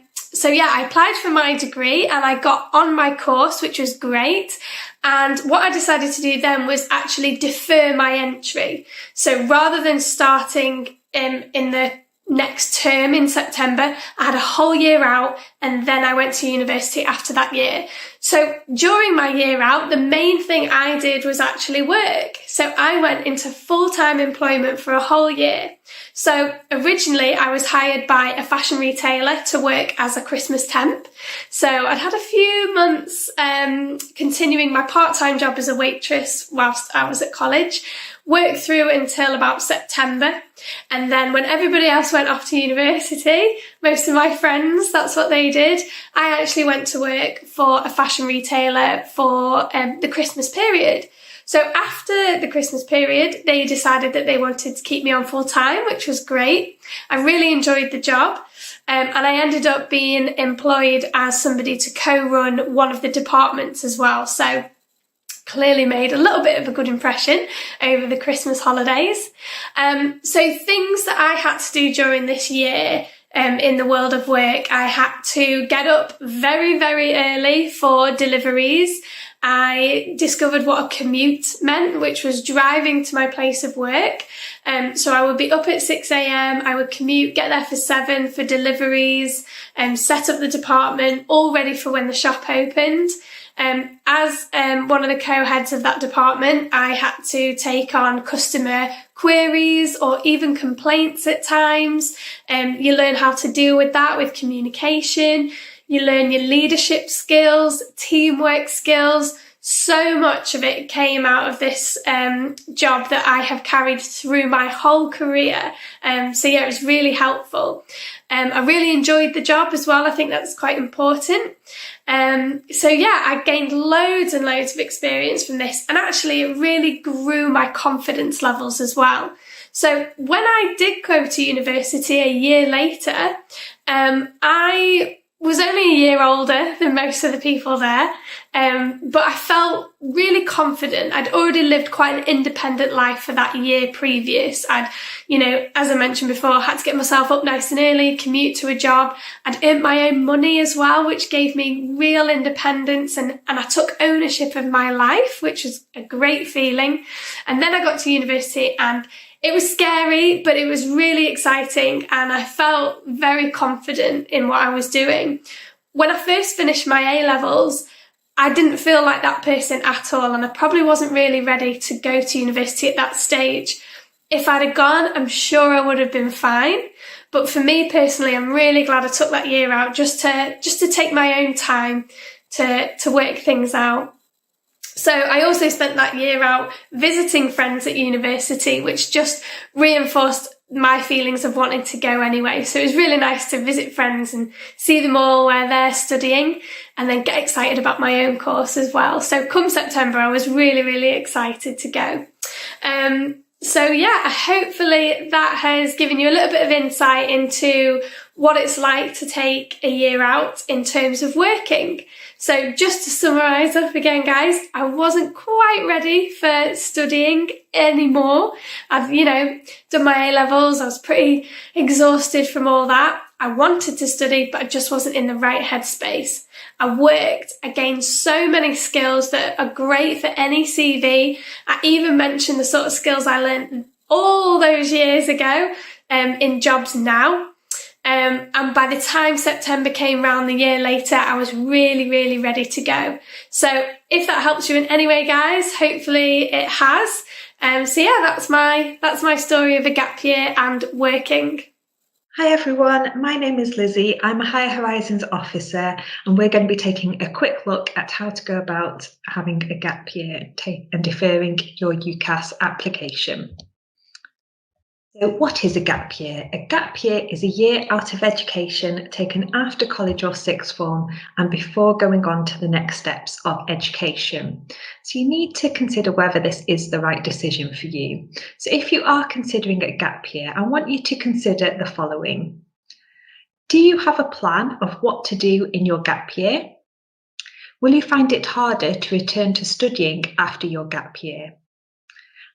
applied for my degree and I got on my course, which was great. And what I decided to do then was actually defer my entry. So rather than starting in the next term in September, I had a whole year out, and then I went to university after that year. So during my year out, the main thing I did was actually work. So I went into full-time employment for a whole year. So originally I was hired by a fashion retailer to work as a Christmas temp. So I'd had a few months continuing my part-time job as a waitress whilst I was at college, worked through until about September. And then when everybody else went off to university, most of my friends, that's what they did. I actually went to work for a fashion retailer for the Christmas period. So after the Christmas period, they decided that they wanted to keep me on full time, which was great. I really enjoyed the job. and I ended up being employed as somebody to co-run one of the departments as well. So clearly made a little bit of a good impression over the Christmas holidays. So things that I had to do during this year in the world of work, I had to get up very, very early for deliveries. I discovered what a commute meant, which was driving to my place of work. So I would be up at 6 a.m, I would commute, get there for 7 for deliveries, set up the department, all ready for when the shop opened. As one of the co-heads of that department, I had to take on customer queries or even complaints at times. You learn how to deal with that with communication. You learn your leadership skills, teamwork skills. So much of it came out of this job that I have carried through my whole career. So yeah, it was really helpful. I really enjoyed the job as well. I think that's quite important. So yeah, I gained loads and loads of experience from this, and actually it really grew my confidence levels as well. So when I did go to university a year later, I was only a year older than most of the people there, but I felt really confident. I'd already lived quite an independent life for that year previous. I'd, as I mentioned before, had to get myself up nice and early, commute to a job. I'd earned my own money as well, which gave me real independence, and I took ownership of my life, which was a great feeling. And then I got to university, and it was scary, but it was really exciting, and I felt very confident in what I was doing. When I first finished my A-levels, I didn't feel like that person at all, and I probably wasn't really ready to go to university at that stage. If I'd have gone, I'm sure I would have been fine. But for me personally, I'm really glad I took that year out just to take my own time to work things out. So I also spent that year out visiting friends at university, which just reinforced my feelings of wanting to go anyway. So it was really nice to visit friends and see them all where they're studying, and then get excited about my own course as well. So come September, I was really, really excited to go. So yeah, hopefully that has given you a little bit of insight into what it's like to take a year out in terms of working. So just to summarise up again, guys, I wasn't quite ready for studying anymore. I've, done my A-levels. I was pretty exhausted from all that. I wanted to study, but I just wasn't in the right headspace. I worked, I gained so many skills that are great for any CV. I even mentioned the sort of skills I learned all those years ago in jobs now. And by the time September came round the year later, I was really, really ready to go. So if that helps you in any way, guys, hopefully it has. So yeah, that's my story of a gap year and working. Hi everyone, my name is Lizzie. I'm a Higher Horizons officer, and we're going to be taking a quick look at how to go about having a gap year and deferring your UCAS application. So what is a gap year? A gap year is a year out of education taken after college or sixth form and before going on to the next steps of education. So you need to consider whether this is the right decision for you. So if you are considering a gap year, I want you to consider the following. Do you have a plan of what to do in your gap year? Will you find it harder to return to studying after your gap year?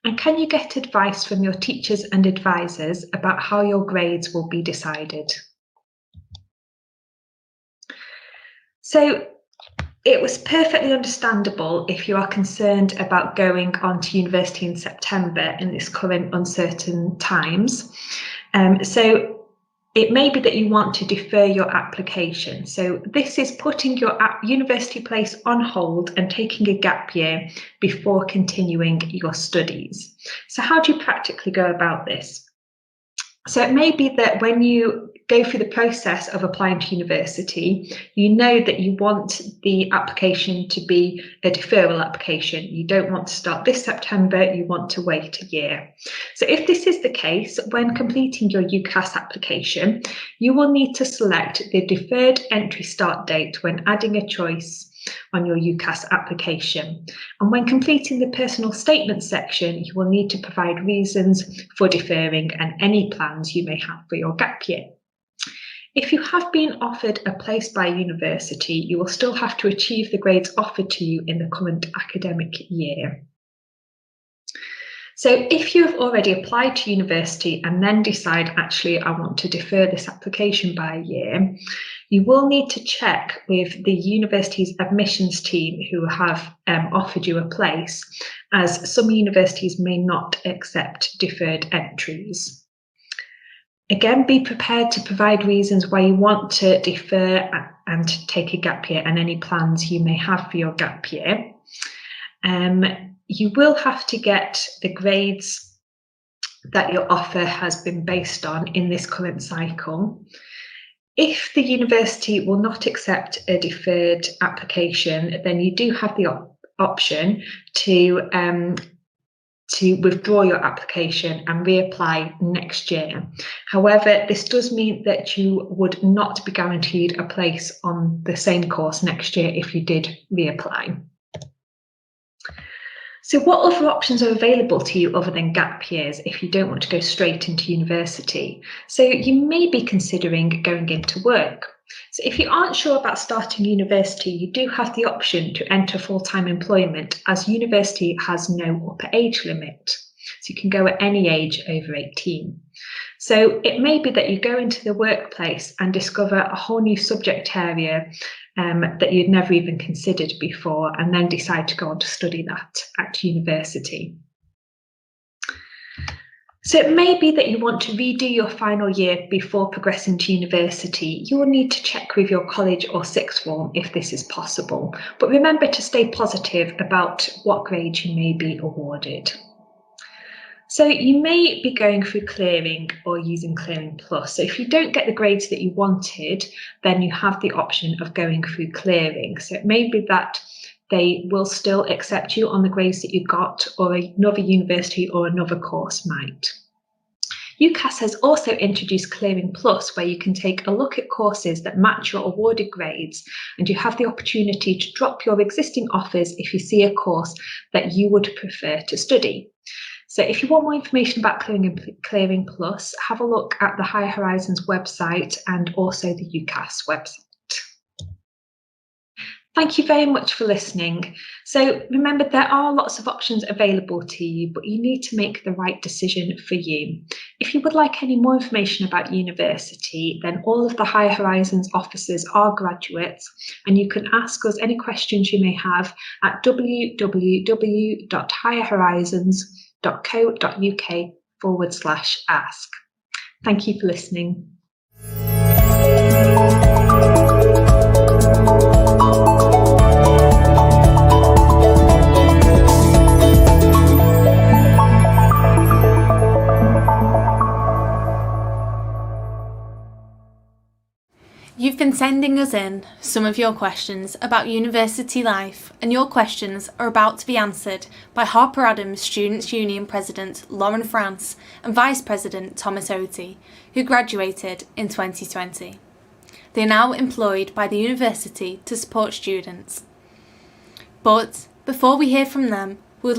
And can you get advice from your teachers and advisors about how your grades will be decided? So it was perfectly understandable if you are concerned about going on to university in September in this current uncertain times. So it may be that you want to defer your application. So this is putting your university place on hold and taking a gap year before continuing your studies. So how do you practically go about this? So it may be that when you go through the process of applying to university, you know that you want the application to be a deferral application. You don't want to start this September, you want to wait a year. So if this is the case, when completing your UCAS application, you will need to select the deferred entry start date when adding a choice on your UCAS application. And when completing the personal statement section, you will need to provide reasons for deferring and any plans you may have for your gap year. If you have been offered a place by university, you will still have to achieve the grades offered to you in the current academic year. So if you have already applied to university and then decide, actually, I want to defer this application by a year, you will need to check with the university's admissions team who have offered you a place, as some universities may not accept deferred entries. Again, be prepared to provide reasons why you want to defer and take a gap year and any plans you may have for your gap year. You will have to get the grades that your offer has been based on in this current cycle. If the university will not accept a deferred application, then you do have the option to withdraw your application and reapply next year. However, this does mean that you would not be guaranteed a place on the same course next year if you did reapply. So what other options are available to you other than gap years if you don't want to go straight into university? So you may be considering going into work. So if you aren't sure about starting university, you do have the option to enter full-time employment, as university has no upper age limit. So you can go at any age over 18. So it may be that you go into the workplace and discover a whole new subject area that you'd never even considered before, and then decide to go on to study that at university. So it may be that you want to redo your final year before progressing to university. You will need to check with your college or sixth form if this is possible, but remember to stay positive about what grade you may be awarded. So you may be going through clearing or using Clearing Plus. So if you don't get the grades that you wanted, then you have the option of going through clearing. So it may be that they will still accept you on the grades that you got, or another university or another course might. UCAS has also introduced Clearing Plus, where you can take a look at courses that match your awarded grades, and you have the opportunity to drop your existing offers if you see a course that you would prefer to study. So if you want more information about Clearing Plus, have a look at the Higher Horizons website and also the UCAS website. Thank you very much for listening. So remember, there are lots of options available to you, but you need to make the right decision for you. If you would like any more information about university, then all of the Higher Horizons officers are graduates, and you can ask us any questions you may have at www.higherhorizons.co.uk/ask. Thank you for listening. You've been sending us in some of your questions about university life, and your questions are about to be answered by Harper Adams Students' Union President Lauren France and Vice President Thomas Otey, who graduated in 2020. They are now employed by the university to support students. But before we hear from them, we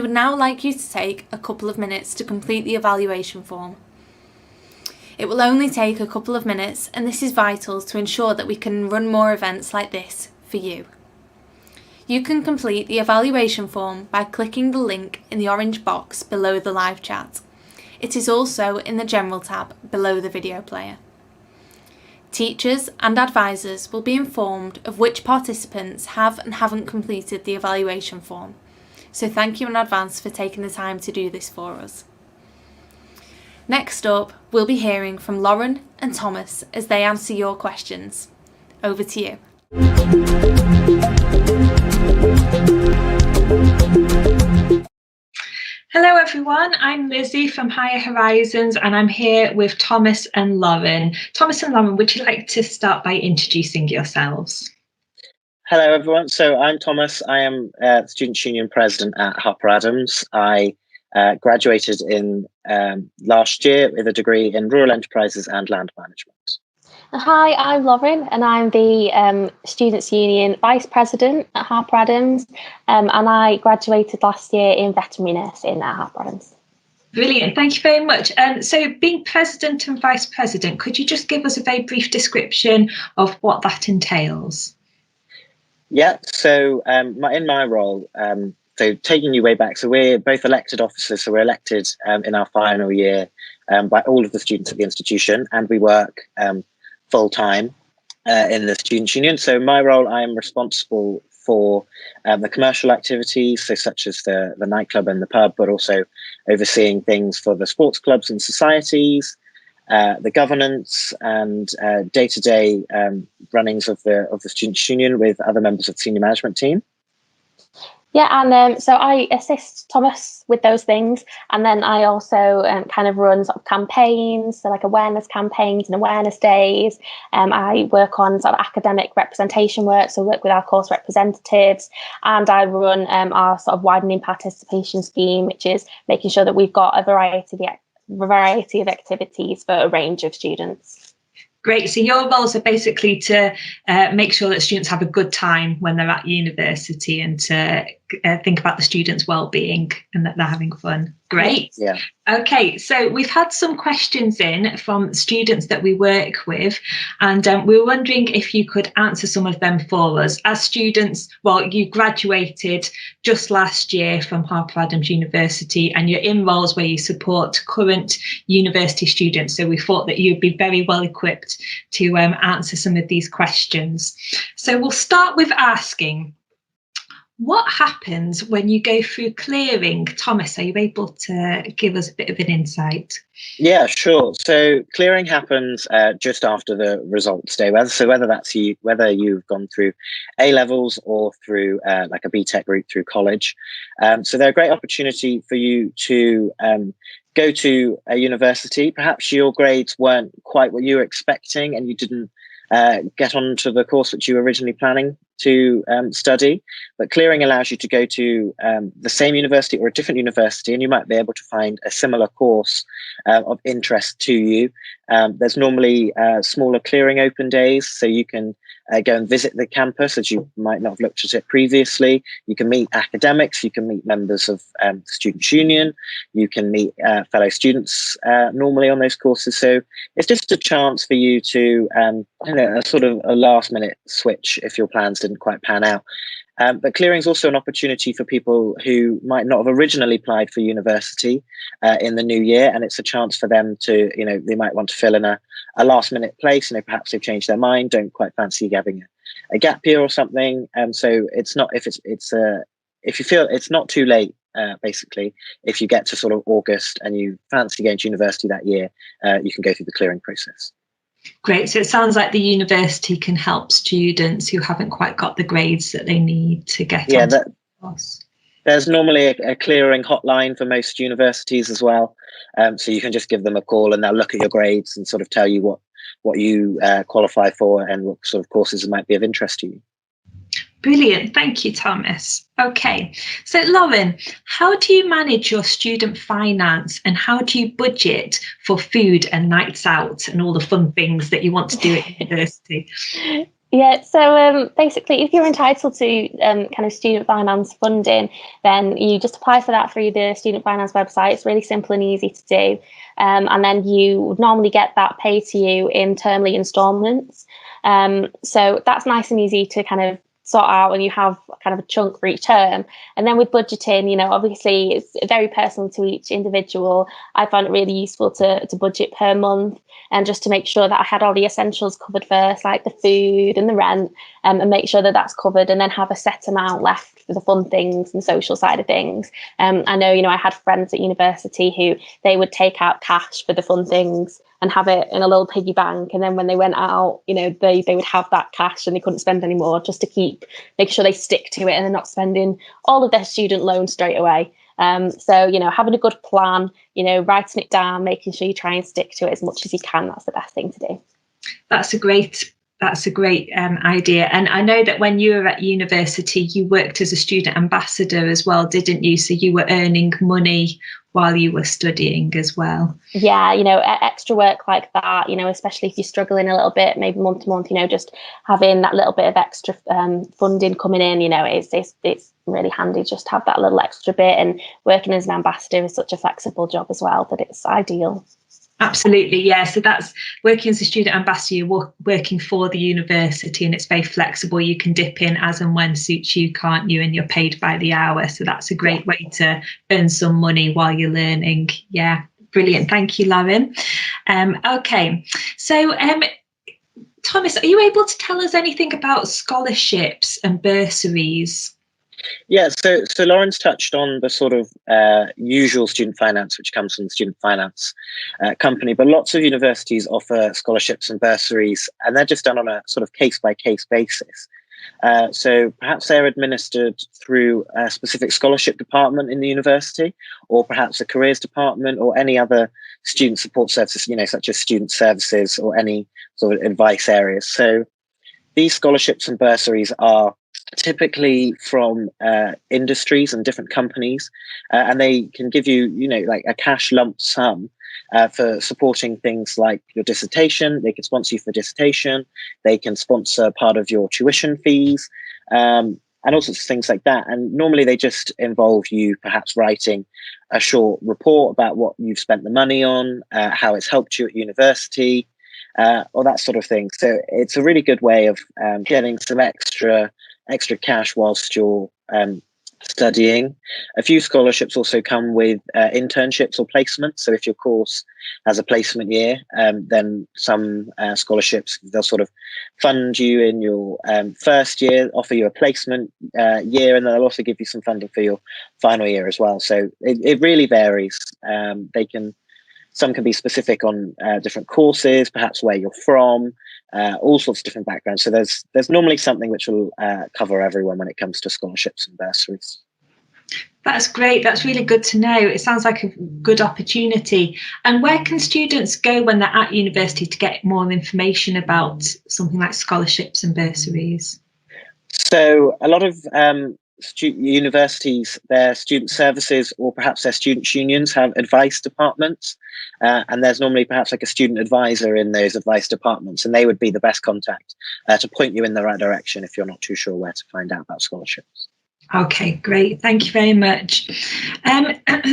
would now like you to take a couple of minutes to complete the evaluation form. It will only take a couple of minutes, and this is vital to ensure that we can run more events like this for you. You can complete the evaluation form by clicking the link in the orange box below the live chat. It is also in the General tab below the video player. Teachers and advisors will be informed of which participants have and haven't completed the evaluation form, so thank you in advance for taking the time to do this for us. Next up, we'll be hearing from Lauren and Thomas as they answer your questions. Over to you. Hello everyone, I'm Lizzie from Higher Horizons, and I'm here with Thomas and Lauren. Thomas and Lauren, would you like to start by introducing yourselves? Hello everyone, so I'm Thomas. I am Students' Union President at Harper Adams. I graduated in last year with a degree in rural enterprises and land management. Hi, I'm Lauren, and I'm the Students' Union Vice President at Harper Adams, and I graduated last year in veterinary nursing at Harper Adams. Brilliant, thank you very much. So being president and vice president, could you just give us a very brief description of what that entails? Yeah, so in my role, so taking you way back, so we're both elected officers, so we're elected in our final year by all of the students at the institution, and we work full time in the Students' Union. So my role, I am responsible for the commercial activities, so such as the nightclub and the pub, but also overseeing things for the sports clubs and societies, the governance and day-to-day runnings of the Students' Union with other members of the senior management team. Yeah, and so I assist Thomas with those things, and then I also kind of run sort of campaigns, so like awareness campaigns and awareness days. I work on sort of academic representation work, so work with our course representatives, and I run our sort of widening participation scheme, which is making sure that we've got a variety of activities for a range of students. Great. So your roles are basically to make sure that students have a good time when they're at university and to think about the students' well-being and that they're having fun. Great. Yeah. Okay, so we've had some questions in from students that we work with, and we were wondering if you could answer some of them for us. As students, well, you graduated just last year from Harper Adams University, and you're in roles where you support current university students, so we thought that you'd be very well equipped to answer some of these questions. So we'll start with asking, what happens when you go through clearing? Thomas, are you able to give us a bit of an insight? Yeah, sure. So clearing happens just after the results day. Whether you've gone through A levels or through like a BTEC route through college. So they're a great opportunity for you to go to a university. Perhaps your grades weren't quite what you were expecting, and you didn't get onto the course which you were originally planning to study, but clearing allows you to go to the same university or a different university, and you might be able to find a similar course of interest to you. There's normally smaller clearing open days, so you can go and visit the campus as you might not have looked at it previously. You can meet academics, you can meet members of the Students' Union, you can meet fellow students normally on those courses. So it's just a chance for you to, a sort of a last minute switch if your plans didn't quite pan out. But clearing is also an opportunity for people who might not have originally applied for university in the new year, and it's a chance for them to, they might want to fill in a last minute place. Perhaps they've changed their mind, don't quite fancy having a gap year or something. So it's not if you feel it's not too late. Basically, if you get to sort of August and you fancy going to university that year, you can go through the clearing process. Great. So it sounds like the university can help students who haven't quite got the grades that they need to get on the course. There's normally a clearing hotline for most universities as well. So you can just give them a call and they'll look at your grades and sort of tell you what you qualify for and what sort of courses might be of interest to you. Brilliant. Thank you, Thomas. Okay. So, Lauren, how do you manage your student finance and how do you budget for food and nights out and all the fun things that you want to do at university? Yeah, so basically, if you're entitled to kind of student finance funding, then you just apply for that through the student finance website. It's really simple and easy to do. And then you would normally get that paid to you in termly instalments. So that's nice and easy to kind of sort out, and you have kind of a chunk for each term. And then with budgeting, obviously it's very personal to each individual. I found it really useful to budget per month, and just to make sure that I had all the essentials covered first, like the food and the rent, and make sure that that's covered, and then have a set amount left for the fun things and the social side of things. I know, I had friends at university who they would take out cash for the fun things and have it in a little piggy bank, and then when they went out, they would have that cash and they couldn't spend any more, just to make sure they stick to it and they're not spending all of their student loan straight away. So having a good plan, writing it down, making sure you try and stick to it as much as you can, that's the best thing to do. That's a great idea. And I know that when you were at university, you worked as a student ambassador as well, didn't you? So you were earning money while you were studying as well. Yeah, extra work like that, especially if you're struggling a little bit, maybe month to month, just having that little bit of extra funding coming in, it's really handy just to have that little extra bit. And working as an ambassador is such a flexible job as well that it's ideal. Absolutely, yeah. So that's working as a student ambassador, you're working for the university, and it's very flexible. You can dip in as and when suits you, can't you? And you're paid by the hour. So that's a great way to earn some money while you're learning. Yeah, brilliant. Thank you, Lauren. Okay, so Thomas, are you able to tell us anything about scholarships and bursaries? Yeah, so Lauren's touched on the sort of usual student finance, which comes from the student finance company, but lots of universities offer scholarships and bursaries, and they're just done on a sort of case-by-case basis. So perhaps they're administered through a specific scholarship department in the university, or perhaps a careers department, or any other student support services, such as student services or any sort of advice areas. So these scholarships and bursaries are typically from industries and different companies, and they can give you, like a cash lump sum for supporting things like your dissertation. They can sponsor you for dissertation. They can sponsor part of your tuition fees, and all sorts of things like that. And normally they just involve you perhaps writing a short report about what you've spent the money on, how it's helped you at university, or that sort of thing. So it's a really good way of getting some extra cash whilst you're studying. A few scholarships also come with internships or placements. So if your course has a placement year, then some scholarships, they'll sort of fund you in your first year, offer you a placement year, and they'll also give you some funding for your final year as well. So it really varies. Some can be specific on different courses, perhaps where you're from, all sorts of different backgrounds. So there's normally something which will cover everyone when it comes to scholarships and bursaries. That's great. That's really good to know. It sounds like a good opportunity. And where can students go when they're at university to get more information about something like scholarships and bursaries? So a lot of universities, their student services or perhaps their student unions have advice departments, and there's normally perhaps like a student advisor in those advice departments, and they would be the best contact to point you in the right direction if you're not too sure where to find out about scholarships. Okay, great. Thank you very much.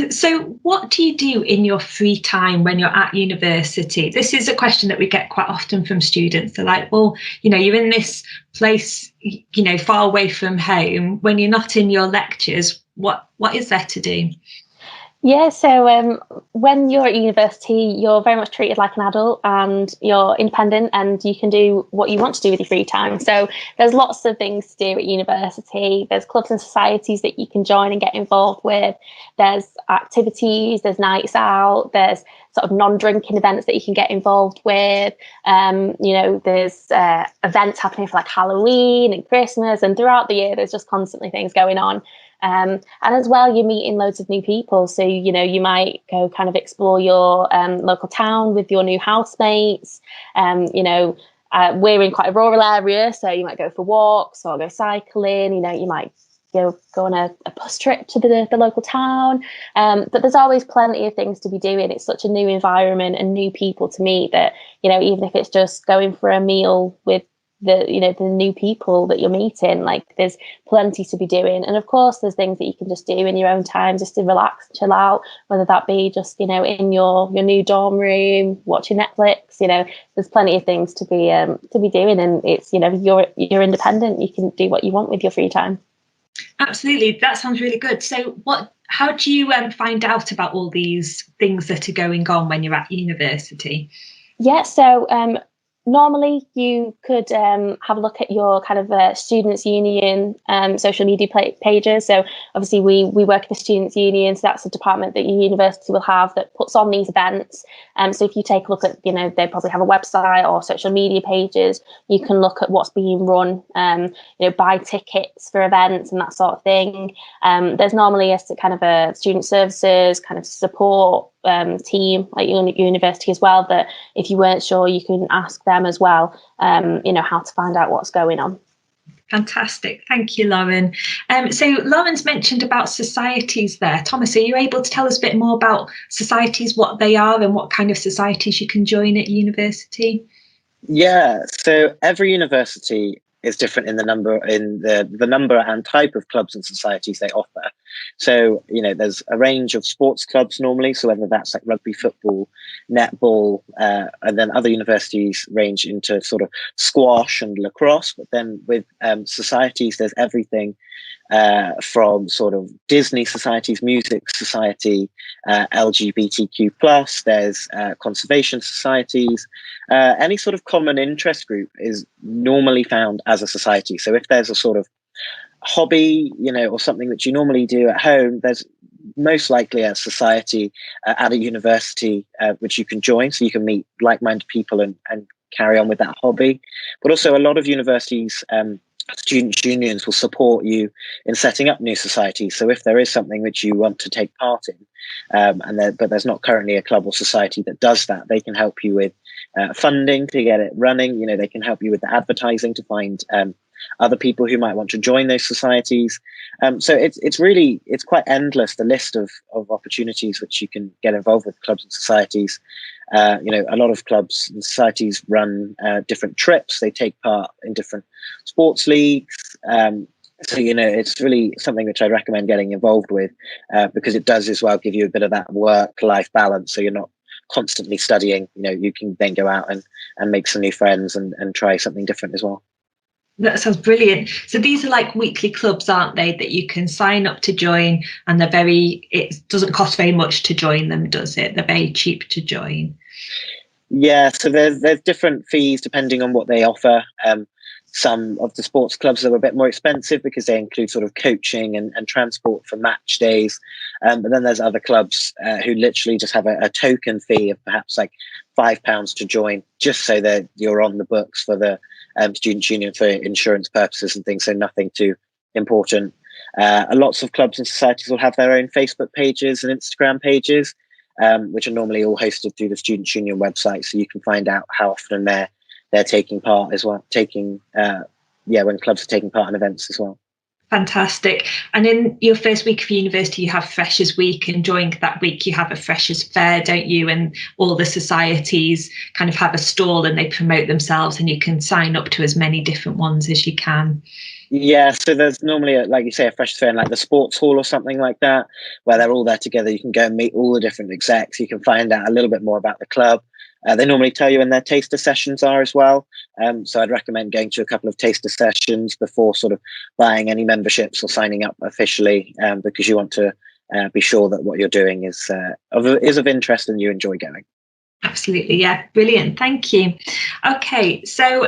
So what do you do in your free time when you're at university? This is a question that we get quite often from students. They're like, well, you're in this place, far away from home. When you're not in your lectures, what is there to do? Yeah, so when you're at university, you're very much treated like an adult and you're independent and you can do what you want to do with your free time. So there's lots of things to do at university. There's clubs and societies that you can join and get involved with. There's activities, there's nights out, there's sort of non-drinking events that you can get involved with. There's events happening for like Halloween and Christmas, and throughout the year, there's just constantly things going on. And as well, you're meeting loads of new people. So, you might go kind of explore your local town with your new housemates. We're in quite a rural area, so you might go for walks or go cycling. You might go on a bus trip to the local town. But there's always plenty of things to be doing. It's such a new environment and new people to meet that, even if it's just going for a meal with the new people that you're meeting, like there's plenty to be doing. And of course there's things that you can just do in your own time just to relax, chill out, whether that be just in your new dorm room watching Netflix. There's plenty of things to be doing, and it's you're independent, you can do what you want with your free time. Absolutely, that sounds really good. So how do you find out about all these things that are going on when you're at university? Yeah, so normally you could have a look at your kind of students union social media pages. So obviously we work in a students union, so that's a department that your university will have that puts on these events. So if you take a look at, they probably have a website or social media pages, you can look at what's being run, buy tickets for events and that sort of thing. There's normally a kind of a student services kind of support team at your university as well, that if you weren't sure, you can ask them as well, how to find out what's going on. Fantastic. Thank you, Lauren. So Lauren's mentioned about societies there. Thomas, are you able to tell us a bit more about societies, what they are and what kind of societies you can join at university? Yeah, so every university is different in the number and type of clubs and societies they offer. So, there's a range of sports clubs normally, so whether that's like rugby, football, netball, and then other universities range into sort of squash and lacrosse. But then with societies, there's everything from sort of Disney societies, music society, LGBTQ+, there's conservation societies. Any sort of common interest group is normally found as a society. So if there's a sort of hobby, or something that you normally do at home, there's most likely a society at a university which you can join, so you can meet like-minded people and carry on with that hobby. But also a lot of universities, student unions will support you in setting up new societies. So if there is something which you want to take part in, but there's not currently a club or society that does that, they can help you with funding to get it running. They can help you with the advertising to find other people who might want to join those societies. So it's quite endless, the list of opportunities which you can get involved with clubs and societies. A lot of clubs and societies run different trips. They take part in different sports leagues. So, it's really something which I recommend getting involved with because it does as well give you a bit of that work-life balance. So you're not constantly studying. You can then go out and make some new friends and try something different as well. That sounds brilliant. So these are like weekly clubs, aren't they, that you can sign up to join, and it doesn't cost very much to join them, does it? They're very cheap to join. Yeah, so there's different fees depending on what they offer. Some of the sports clubs are a bit more expensive because they include sort of coaching and transport for match days. But then there's other clubs who literally just have a token fee of perhaps like £5 to join, just so that you're on the books for the student union for insurance purposes and things, so nothing too important. Lots of clubs and societies will have their own Facebook pages and Instagram pages, which are normally all hosted through the student union website, so you can find out how often they're taking part as well, when clubs are taking part in events as well. Fantastic. And in your first week of university, you have Freshers Week, and during that week you have a Freshers Fair, don't you? And all the societies kind of have a stall and they promote themselves, and you can sign up to as many different ones as you can. Yeah, so there's normally, like you say, a Freshers Fair in like the sports hall or something like that, where they're all there together. You can go and meet all the different execs. You can find out a little bit more about the club. They normally tell you when their taster sessions are as well. So I'd recommend going to a couple of taster sessions before sort of buying any memberships or signing up officially, because you want to be sure that what you're doing is of interest and you enjoy going. Absolutely. Yeah. Brilliant. Thank you. Okay. So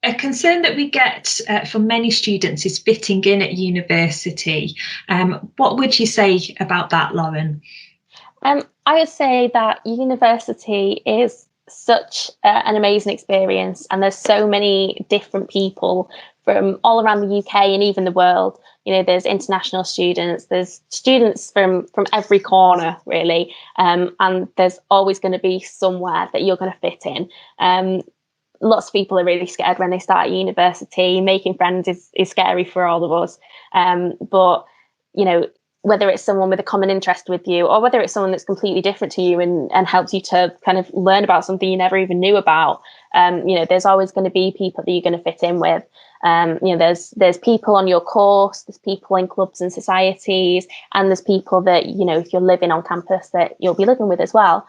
a concern that we get from many students is fitting in at university. What would you say about that, Lauren? I would say that university is such an amazing experience, and there's so many different people from all around the UK and even the world. There's international students, there's students from every corner, really, and there's always going to be somewhere that you're going to fit in. Lots of people are really scared when they start university. Making friends is scary for all of us, but whether it's someone with a common interest with you, or whether it's someone that's completely different to you and helps you to kind of learn about something you never even knew about, there's always going to be people that you're going to fit in with. There's people on your course, there's people in clubs and societies, and there's people that, if you're living on campus, that you'll be living with as well.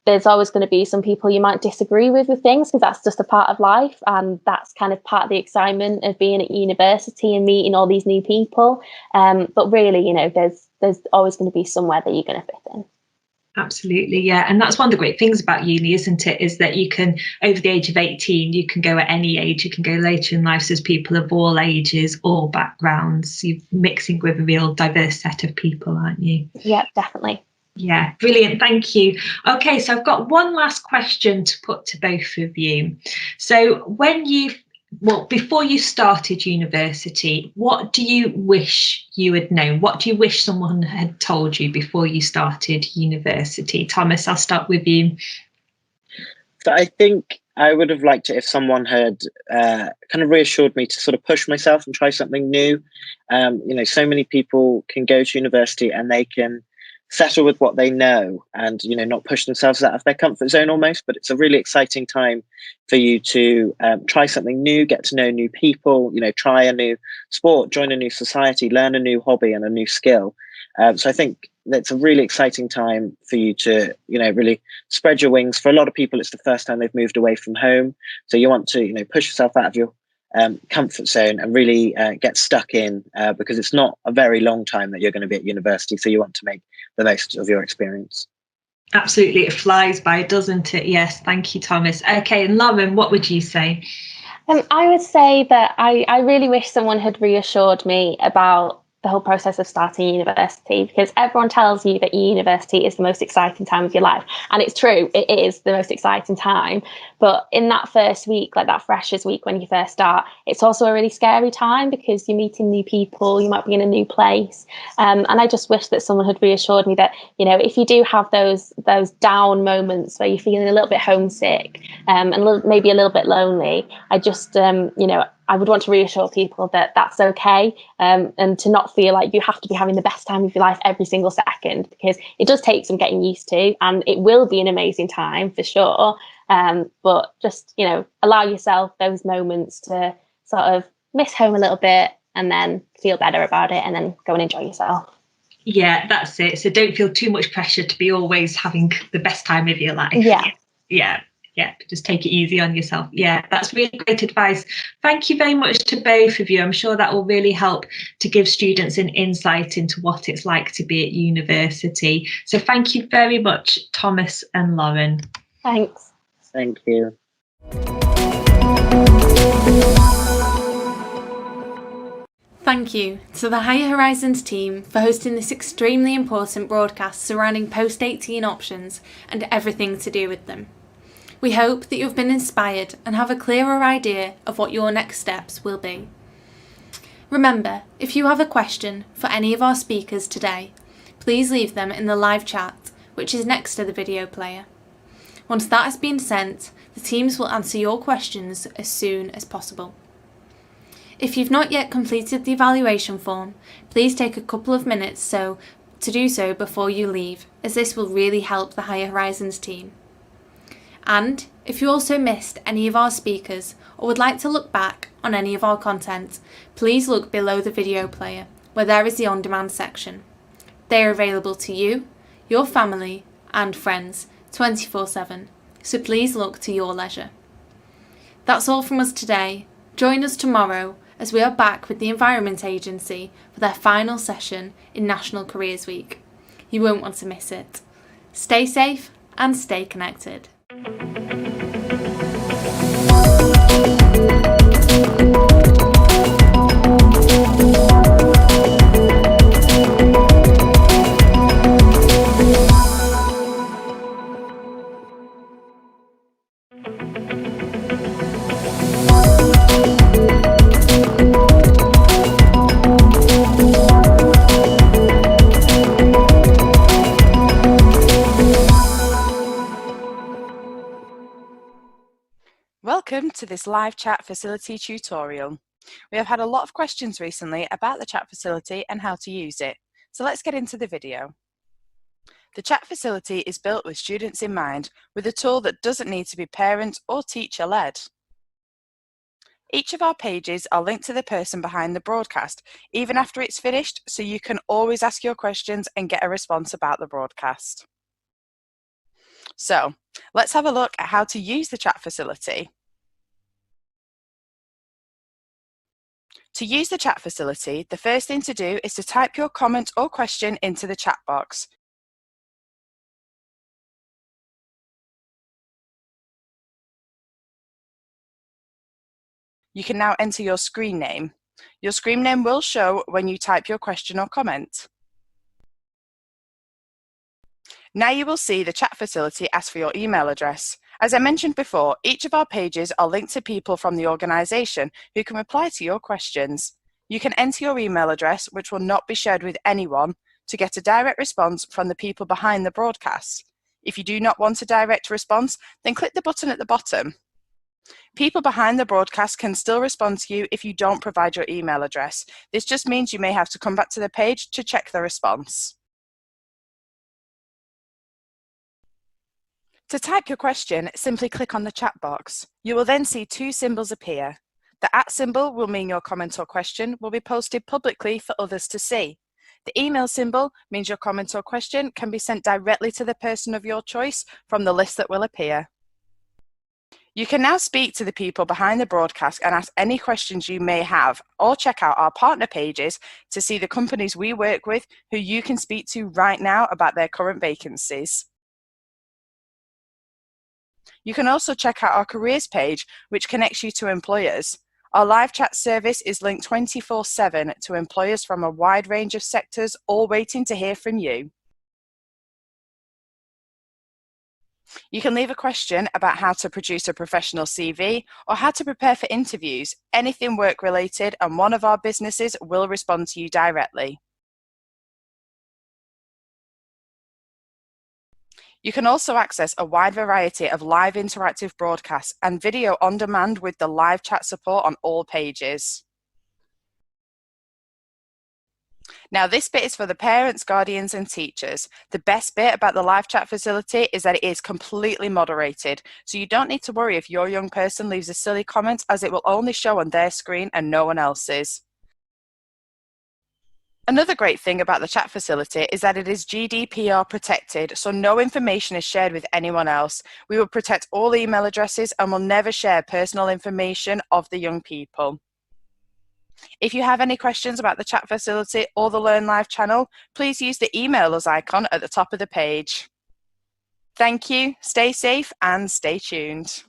There's always going to be some people you might disagree with things, because that's just a part of life, and that's kind of part of the excitement of being at university and meeting all these new people. But really, there's always going to be somewhere that you're going to fit in. Absolutely, yeah. And that's one of the great things about uni, isn't it, is that you can, over the age of 18, you can go at any age, you can go later in life. So there's people of all ages, all backgrounds. You're mixing with a real diverse set of people, aren't you? Yeah, definitely. Yeah, brilliant. Thank you. Okay, so I've got one last question to put to both of you. So before you started university, what do you wish you had known? What do you wish someone had told you before you started university? Thomas, I'll start with you. So I think I would have liked it if someone had kind of reassured me to sort of push myself and try something new. So many people can go to university and they can settle with what they know and, not push themselves out of their comfort zone almost. But it's a really exciting time for you to try something new, get to know new people, try a new sport, join a new society, learn a new hobby and a new skill. So I think that's a really exciting time for you to, really spread your wings. For a lot of people, it's the first time they've moved away from home. So you want to, push yourself out of your comfort zone and really get stuck in because it's not a very long time that you're going to be at university. So you want to make the most of your experience. Absolutely. It flies by, doesn't it? Yes. Thank you, Thomas. Okay. And Lauren, what would you say? I would say that I really wish someone had reassured me about the whole process of starting university, because everyone tells you that university is the most exciting time of your life. And it's true, it is the most exciting time. But in that first week, like that freshers week when you first start, it's also a really scary time because you're meeting new people, you might be in a new place. And I just wish that someone had reassured me that, if you do have those down moments where you're feeling a little bit homesick and maybe a little bit lonely, I just, I would want to reassure people that that's okay, and to not feel like you have to be having the best time of your life every single second, because it does take some getting used to, and it will be an amazing time for sure. But just, allow yourself those moments to sort of miss home a little bit and then feel better about it and then go and enjoy yourself. Yeah, that's it. So don't feel too much pressure to be always having the best time of your life. Yeah, just take it easy on yourself. Yeah, that's really great advice. Thank you very much to both of you. I'm sure that will really help to give students an insight into what it's like to be at university. So thank you very much, Thomas and Lauren. Thanks. Thank you. Thank you to the Higher Horizons team for hosting this extremely important broadcast surrounding post-18 options and everything to do with them. We hope that you've been inspired and have a clearer idea of what your next steps will be. Remember, if you have a question for any of our speakers today, please leave them in the live chat, which is next to the video player. Once that has been sent, the teams will answer your questions as soon as possible. If you've not yet completed the evaluation form, please take a couple of minutes to do so before you leave, as this will really help the Higher Horizons team. And if you also missed any of our speakers or would like to look back on any of our content, please look below the video player where there is the on-demand section. They are available to you, your family and friends 24/7, so please look to your leisure. That's all from us today. Join us tomorrow as we are back with the Environment Agency for their final session in National Careers Week. You won't want to miss it. Stay safe and stay connected. Welcome to this live chat facility tutorial. We have had a lot of questions recently about the chat facility and how to use it, so let's get into the video. The chat facility is built with students in mind, with a tool that doesn't need to be parent or teacher led. Each of our pages are linked to the person behind the broadcast, even after it's finished, so you can always ask your questions and get a response about the broadcast. So, let's have a look at how to use the chat facility. To use the chat facility, the first thing to do is to type your comment or question into the chat box. You can now enter your screen name. Your screen name will show when you type your question or comment. Now you will see the chat facility ask for your email address. As I mentioned before, each of our pages are linked to people from the organisation who can reply to your questions. You can enter your email address, which will not be shared with anyone, to get a direct response from the people behind the broadcast. If you do not want a direct response, then click the button at the bottom. People behind the broadcast can still respond to you if you don't provide your email address. This just means you may have to come back to the page to check the response. To type your question, simply click on the chat box. You will then see two symbols appear. The @ symbol will mean your comment or question will be posted publicly for others to see. The email symbol means your comment or question can be sent directly to the person of your choice from the list that will appear. You can now speak to the people behind the broadcast and ask any questions you may have, or check out our partner pages to see the companies we work with who you can speak to right now about their current vacancies. You can also check out our careers page, which connects you to employers. Our live chat service is linked 24/7 to employers from a wide range of sectors, all waiting to hear from you. You can leave a question about how to produce a professional CV or how to prepare for interviews, anything work related, and one of our businesses will respond to you directly. You can also access a wide variety of live interactive broadcasts and video on demand with the live chat support on all pages. Now, this bit is for the parents, guardians, and teachers. The best bit about the live chat facility is that it is completely moderated, so you don't need to worry if your young person leaves a silly comment, as it will only show on their screen and no one else's. Another great thing about the chat facility is that it is GDPR protected, so no information is shared with anyone else. We will protect all email addresses and will never share personal information of the young people. If you have any questions about the chat facility or the Learn Live channel, please use the email us icon at the top of the page. Thank you, stay safe and stay tuned.